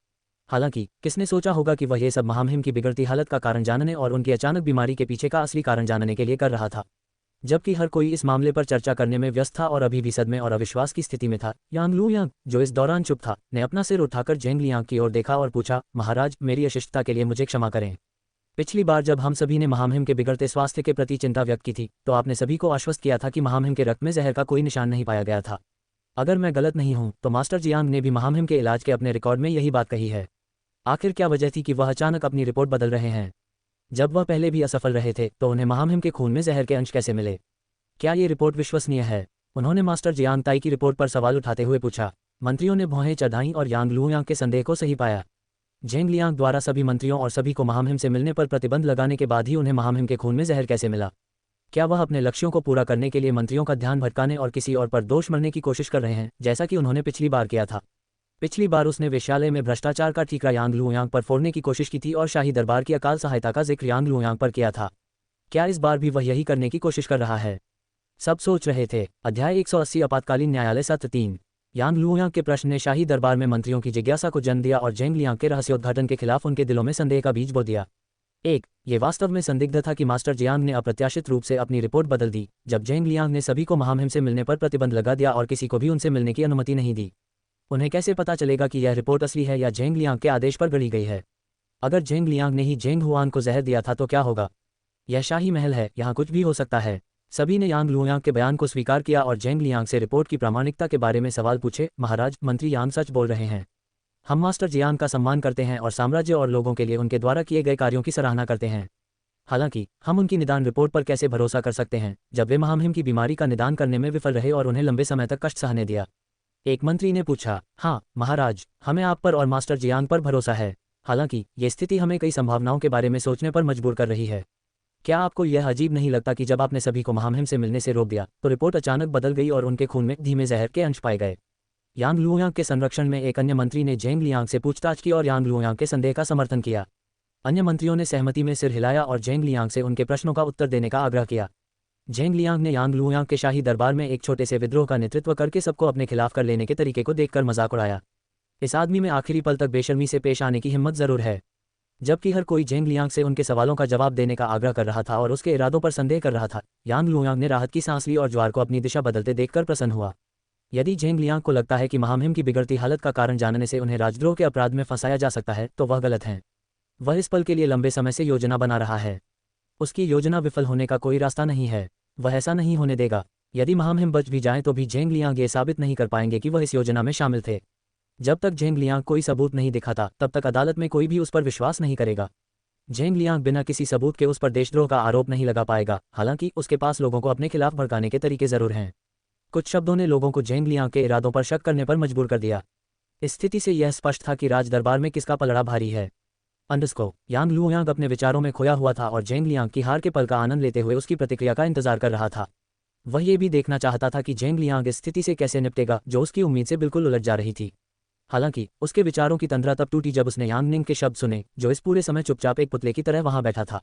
हालांकि किसने सोचा होगा कि वह ये सब महामहिम की बिगड़ती हालत का कारण जानने और उनकी अचानक बीमारी के पीछे का असली कारण जानने के लिए कर रहा था। जबकि हर कोई इस मामले पर चर्चा करने में व्यस्त था और अभी भी सदमे और अविश्वास की स्थिति में था, यांग लू यांग, जो इस दौरान चुप था, ने अपना सिर उठाकर झेंग लियांग की ओर देखा और पूछा, महाराज, मेरी अशिष्टता के लिए मुझे क्षमा करें। पिछली बार जब हम सभी ने महामहिम के बिगड़ते स्वास्थ्य के प्रति चिंता व्यक्त की थी तो आपने सभी को आश्वस्त किया था कि महामहिम के रक्त में जहर का कोई निशान नहीं पाया गया था। अगर मैं गलत नहीं हूं तो मास्टर जियांग ने भी महामहिम के इलाज के अपने रिकॉर्ड में यही बात कही है। आखिर क्या वजह थी कि वह अचानक अपनी रिपोर्ट बदल रहे हैं? जब वह पहले भी असफल रहे थे तो उन्हें महामहिम के खून में जहर के अंश कैसे मिले? क्या ये रिपोर्ट विश्वसनीय है? उन्होंने मास्टर जियांग ताई की रिपोर्ट पर सवाल उठाते हुए पूछा। मंत्रियों ने भौहें चढ़ाईं और यांग लू यांग के संदेह को सही पाया। झेंग लियांग द्वारा सभी मंत्रियों और सभी को महामहिम से मिलने पर प्रतिबंध लगाने के बाद ही उन्हें महामहिम के खून में जहर कैसे मिला? क्या वह अपने लक्ष्यों को पूरा करने के लिए मंत्रियों का ध्यान भटकाने और किसी और पर दोष मढ़ने की कोशिश कर रहे हैं, जैसा कि उन्होंने पिछली बार किया था? पिछली बार उसने वेश्यालय में भ्रष्टाचार का ठीकरा यांग लू यांग पर फोड़ने की कोशिश की थी और शाही दरबार की अकाल सहायता का जिक्र यांग लू यांग पर किया था। क्या इस बार भी वह यही करने की कोशिश कर रहा है? सब सोच रहे थे। अध्याय 180 आपातकालीन न्यायालय सत्र 3। यांग लू यांग के प्रश्न ने शाही दरबार में मंत्रियों की जिज्ञासा को जन्म दिया और झेंग लियांग के रहस्योद्घाटन के खिलाफ उनके दिलों में संदेह का बीज बो दिया। ये वास्तव में संदिग्ध था कि मास्टर जियांग ने अप्रत्याशित रूप से अपनी रिपोर्ट बदल दी जब झेंग लियांग ने सभी को महामहिम से मिलने पर प्रतिबंध लगा दिया और किसी को भी उनसे मिलने की अनुमति नहीं दी। उन्हें कैसे पता चलेगा कि यह रिपोर्ट असली है या झेंग लियांग के आदेश पर गढ़ी गई है? अगर झेंग लियांग ने ही झेंग हुआन को जहर दिया था तो क्या होगा? यह शाही महल है, यहाँ कुछ भी हो सकता है। सभी ने यांग लू यांग के बयान को स्वीकार किया और झेंग लियांग से रिपोर्ट की प्रामाणिकता के बारे में सवाल पूछे। महाराज, मंत्री यांग सच बोल रहे हैं। हम मास्टर जियांग का सम्मान करते हैं और साम्राज्य और लोगों के लिए उनके द्वारा किए गए कार्यों की सराहना करते हैं। हालांकि हम उनकी निदान रिपोर्ट पर कैसे भरोसा कर सकते हैं जब वे महामहिम की बीमारी का निदान करने में विफल रहे और उन्हें लंबे समय तक कष्ट सहने दिया? एक मंत्री ने पूछा। हाँ महाराज, हमें आप पर और मास्टर जियांग पर भरोसा है। हालांकि ये स्थिति हमें कई संभावनाओं के बारे में सोचने पर मजबूर कर रही है। क्या आपको यह अजीब नहीं लगता कि जब आपने सभी को महामहिम से मिलने से रोक दिया तो रिपोर्ट अचानक बदल गई और उनके खून में धीमे जहर के अंश पाए गए? यांग लू यांग के संरक्षण में एक अन्य मंत्री ने झेंग लियांग से पूछताछ की और यांग लू यांग के संदेह का समर्थन किया। अन्य मंत्रियों ने सहमति में सिर हिलाया और झेंग लियांग से उनके प्रश्नों का उत्तर देने का आग्रह किया। झेंग लियांग ने यांग लू यांग के शाही दरबार में एक छोटे से विद्रोह का नेतृत्व करके सबको अपने खिलाफ कर लेने के तरीके को देखकर मजाक उड़ाया। इस आदमी में आखिरी पल तक बेशर्मी से पेश आने की हिम्मत जरूर है। जबकि हर कोई झेंग लियांग से उनके सवालों का जवाब देने का आग्रह कर रहा था और उसके इरादों पर संदेह कर रहा था, यांग लू यांग ने राहत की सांस ली और ज्वार को अपनी दिशा बदलते देखकर प्रसन्न हुआ। यदि झेंग लियांग को लगता है कि महामहिम की बिगड़ती हालत का कारण जानने से उन्हें राजद्रोह के अपराध में फंसाया जा सकता है तो वह गलत है। वह इस पल के लिए लंबे समय से योजना बना रहा है। उसकी योजना विफल होने का कोई रास्ता नहीं है। वह ऐसा नहीं होने देगा। यदि महामहिम बच भी जाएं तो भी झेंग लियांग ये साबित नहीं कर पाएंगे कि वह इस योजना में शामिल थे। जब तक झेंग लियांग कोई सबूत नहीं दिखाता तब तक अदालत में कोई भी उस पर विश्वास नहीं करेगा। झेंग लियांग बिना किसी सबूत के उस पर देशद्रोह का आरोप नहीं लगा पाएगा। हालांकि उसके पास लोगों को अपने खिलाफ भड़काने के तरीके जरूर हैं। कुछ शब्दों ने लोगों को झेंग लियांग के इरादों पर शक करने पर मजबूर कर दिया। इस स्थिति से यह स्पष्ट था कि राज दरबार में किसका पलड़ा भारी है। यांग लू यांग अपने विचारों में खोया हुआ था और झेंग लियांग की हार के पल का आनंद लेते हुए उसकी प्रतिक्रिया का इंतजार कर रहा था। वह ये भी देखना चाहता था कि जेंग लियांग इस स्थिति से कैसे निपटेगा जो उसकी उम्मीद से बिल्कुल उलट जा रही थी। हालांकि उसके विचारों की तंद्रा तब टूटी जब उसने यांग निंग के शब्द सुने, जो इस पूरे समय चुपचाप एक पुतले की तरह वहां बैठा था।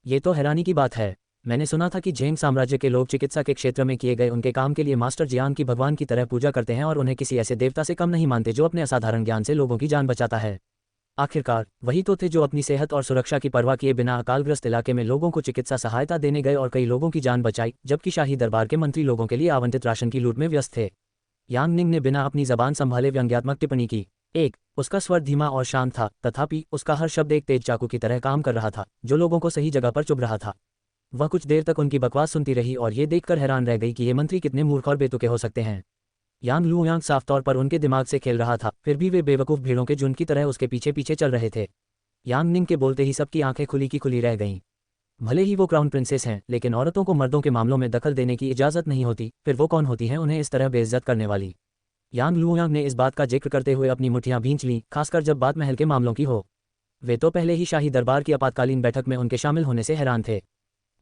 ये तो हैरानी की बात है। मैंने सुना था कि जेंग साम्राज्य के लोग चिकित्सा के क्षेत्र में किए गए उनके काम के लिए मास्टर जियांग की भगवान की तरह पूजा करते हैं और उन्हें किसी ऐसे देवता से कम नहीं मानते जो अपने असाधारण ज्ञान से लोगों की जान बचाता है। आखिरकार वही तो थे जो अपनी सेहत और सुरक्षा की परवाह किए बिना अकालग्रस्त इलाके में लोगों को चिकित्सा सहायता देने गए और कई लोगों की जान बचाई, जबकि शाही दरबार के मंत्री लोगों के लिए आवंटित राशन की लूट में व्यस्त थे। यांग निंग ने बिना अपनी जबान संभाले व्यंग्यात्मक टिप्पणी की। उसका स्वर धीमा और शांत था, तथापि उसका हर शब्द एक तेज चाकू की तरह काम कर रहा था जो लोगों को सही जगह पर चुभ रहा था। वह कुछ देर तक उनकी बकवास सुनती रही और ये देखकर हैरान रह गई कि ये मंत्री कितने मूर्ख और बेतुके हो सकते हैं। यांग लुयांग साफ तौर पर उनके दिमाग से खेल रहा था, फिर भी वे बेवकूफ़ भीड़ों के झुंड की तरह उसके पीछे पीछे चल रहे थे। यांग निंग के बोलते ही सबकी आंखें खुली की खुली रह गईं। भले ही वो क्राउन प्रिंसेस हैं, लेकिन औरतों को मर्दों के मामलों में दखल देने की इजाज़त नहीं होती। फिर वो कौन होती हैं उन्हें इस तरह बेइज्जत करने वाली? यांग लुयांग ने इस बात का जिक्र करते हुए अपनी मुठ्ठियां भींच लीं, खासकर जब बात महल के मामलों की हो। वे तो पहले ही शाही दरबार की आपातकालीन बैठक में उनके शामिल होने से हैरान थे।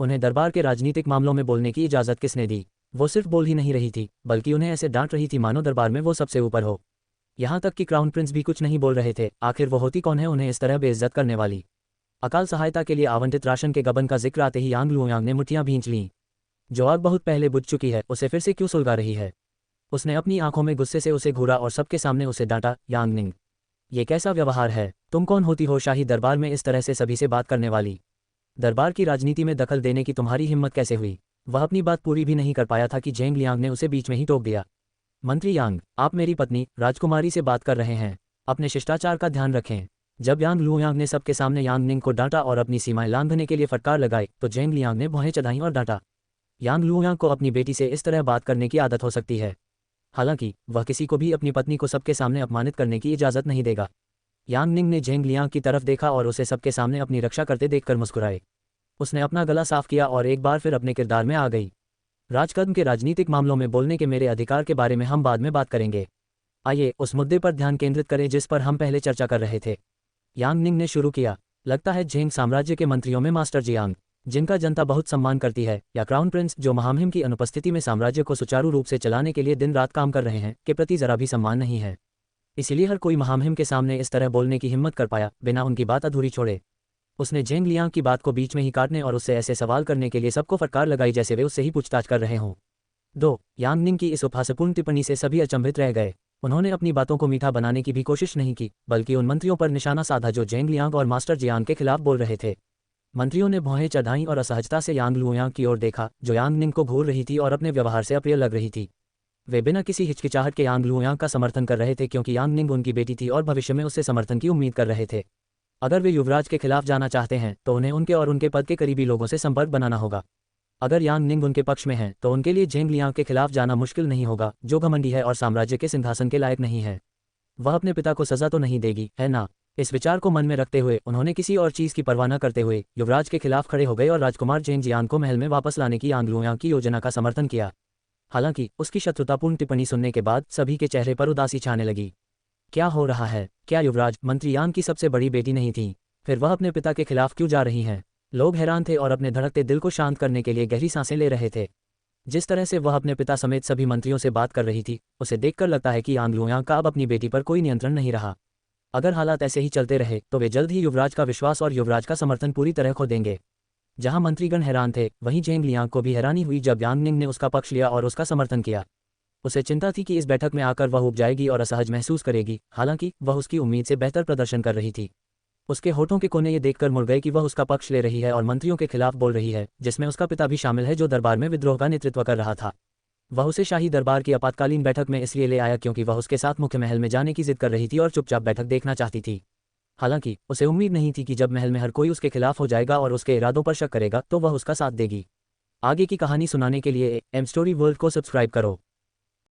उन्हें दरबार के राजनीतिक मामलों में बोलने की इजाज़त किसने दी? वो सिर्फ बोल ही नहीं रही थी, बल्कि उन्हें ऐसे डांट रही थी मानो दरबार में वो सबसे ऊपर हो। यहाँ तक कि क्राउन प्रिंस भी कुछ नहीं बोल रहे थे। आखिर वो होती कौन है उन्हें इस तरह बेइज्जत करने वाली? अकाल सहायता के लिए आवंटित राशन के गबन का जिक्र आते ही यांग लुयांग ने मुठ्ठियां भींच लीं। जो आग बहुत पहले बुझ चुकी है उसे फिर से क्यों सुलगा रही है? उसने अपनी आंखों में गुस्से से उसे घूरा और सबके सामने उसे डांटा, यांग निंग, ये कैसा व्यवहार है? तुम कौन होती हो शाही दरबार में इस तरह से सभी से बात करने वाली? दरबार की राजनीति में दखल देने की तुम्हारी हिम्मत कैसे हुई? वह अपनी बात पूरी भी नहीं कर पाया था कि जेंग लियांग ने उसे बीच में ही टोक दिया। मंत्री यांग, आप मेरी पत्नी राजकुमारी से बात कर रहे हैं, अपने शिष्टाचार का ध्यान रखें। जब यांग लुयांग ने सबके सामने यांग निंग को डांटा और अपनी सीमाएं लांघने के लिए फटकार लगाई तो जेंग लियांग ने भौहें चढ़ाईं और डांटा। यांग लुयांग को अपनी बेटी से इस तरह बात करने की आदत हो सकती है। हालांकि वह किसी को भी अपनी पत्नी को सबके सामने अपमानित करने की इजाज़त नहीं देगा। यांग निंग ने जेंग लियांग की तरफ देखा और उसे सबके सामने अपनी रक्षा करते देखकर मुस्कुराए। उसने अपना गला साफ किया और एक बार फिर अपने किरदार में आ गई। राजकद्म के राजनीतिक मामलों में बोलने के मेरे अधिकार के बारे में हम बाद में बात करेंगे। आइए उस मुद्दे पर ध्यान केंद्रित करें जिस पर हम पहले चर्चा कर रहे थे। यांग निंग ने शुरू किया। लगता है जेंग साम्राज्य के मंत्रियों में मास्टर जियांग, जिनका जनता बहुत सम्मान करती है, या क्राउन प्रिंस जो महामहिम की अनुपस्थिति में साम्राज्य को सुचारू रूप से चलाने के लिए दिन रात काम कर रहे हैं, के प्रति जरा भी सम्मान नहीं है। इसीलिए हर कोई महामहिम के सामने इस तरह बोलने की हिम्मत कर पाया बिना उनकी बात अधूरी छोड़े। उसने जेंग लियांग की बात को बीच में ही काटने और उससे ऐसे सवाल करने के लिए सबको फटकार लगाई जैसे वे उससे ही पूछताछ कर रहे हों। यांग निंग की इस उपहासपूर्ण टिप्पणी से सभी अचंभित रह गए। उन्होंने अपनी बातों को मीठा बनाने की भी कोशिश नहीं की, बल्कि उन मंत्रियों पर निशाना साधा जो जेंग लियांग और मास्टर जियांग के खिलाफ बोल रहे थे। मंत्रियों ने भौहें चढ़ाईं और असहजता से यांग लुयांग की ओर देखा, जो यांग निंग को घूर रही थी और अपने व्यवहार से अप्रिय लग रही थी। वे बिना किसी हिचकिचाहट के यांग लुयांग का समर्थन कर रहे थे, क्योंकि यांग निंग उनकी बेटी थी और भविष्य में उससे समर्थन की उम्मीद कर रहे थे। अगर वे युवराज के खिलाफ जाना चाहते हैं तो उन्हें उनके और उनके पद के करीबी लोगों से संपर्क बनाना होगा। अगर यांग निंग उनके पक्ष में हैं तो उनके लिए जेंग लियांग के खिलाफ जाना मुश्किल नहीं होगा, जो घमंडी है और साम्राज्य के सिंहासन के लायक नहीं है। वह अपने पिता को सजा तो नहीं देगी, है ना? इस विचार को मन में रखते हुए उन्होंने किसी और चीज़ की परवाह न करते हुए युवराज के खिलाफ खड़े हो गए और राजकुमार जेंग जियांग को महल में वापस लाने की यांग लुयांग की योजना का समर्थन किया। हालांकि उसकी शत्रुतापूर्ण टिप्पणी सुनने के बाद सभी के चेहरे पर उदासी छाने लगी। क्या हो रहा है? क्या युवराज मंत्री यांग की सबसे बड़ी बेटी नहीं थी? फिर वह अपने पिता के खिलाफ क्यों जा रही हैं? लोग हैरान थे और अपने धड़कते दिल को शांत करने के लिए गहरी सांसें ले रहे थे। जिस तरह से वह अपने पिता समेत सभी मंत्रियों से बात कर रही थी, उसे देखकर लगता है कि यांग लुयांग का अब अपनी बेटी पर कोई नियंत्रण नहीं रहा। अगर हालात ऐसे ही चलते रहे तो वे जल्द ही युवराज का विश्वास और युवराज का समर्थन पूरी तरह खो देंगे। जहां मंत्रीगण हैरान थे, वहीं जेंग लियांग को भी हैरानी हुई जब यांग निंग ने उसका पक्ष लिया और उसका समर्थन किया। उसे चिंता थी कि इस बैठक में आकर वह ऊब जाएगी और असहज महसूस करेगी। हालांकि वह उसकी उम्मीद से बेहतर प्रदर्शन कर रही थी। उसके होठों के कोने ये देखकर मुड़ गए कि वह उसका पक्ष ले रही है और मंत्रियों के खिलाफ बोल रही है, जिसमें उसका पिता भी शामिल है जो दरबार में विद्रोह का नेतृत्व कर रहा था। वह उसे शाही दरबार की आपातकालीन बैठक में इसलिए ले आया क्योंकि वह उसके साथ मुख्य महल में जाने की जिद कर रही थी और चुपचाप बैठक देखना चाहती थी। हालांकि उसे उम्मीद नहीं थी कि जब महल में हर कोई उसके खिलाफ हो जाएगा और उसके इरादों पर शक करेगा तो वह उसका साथ देगी। आगे की कहानी सुनाने के लिए एम स्टोरी वर्ल्ड को सब्सक्राइब करो।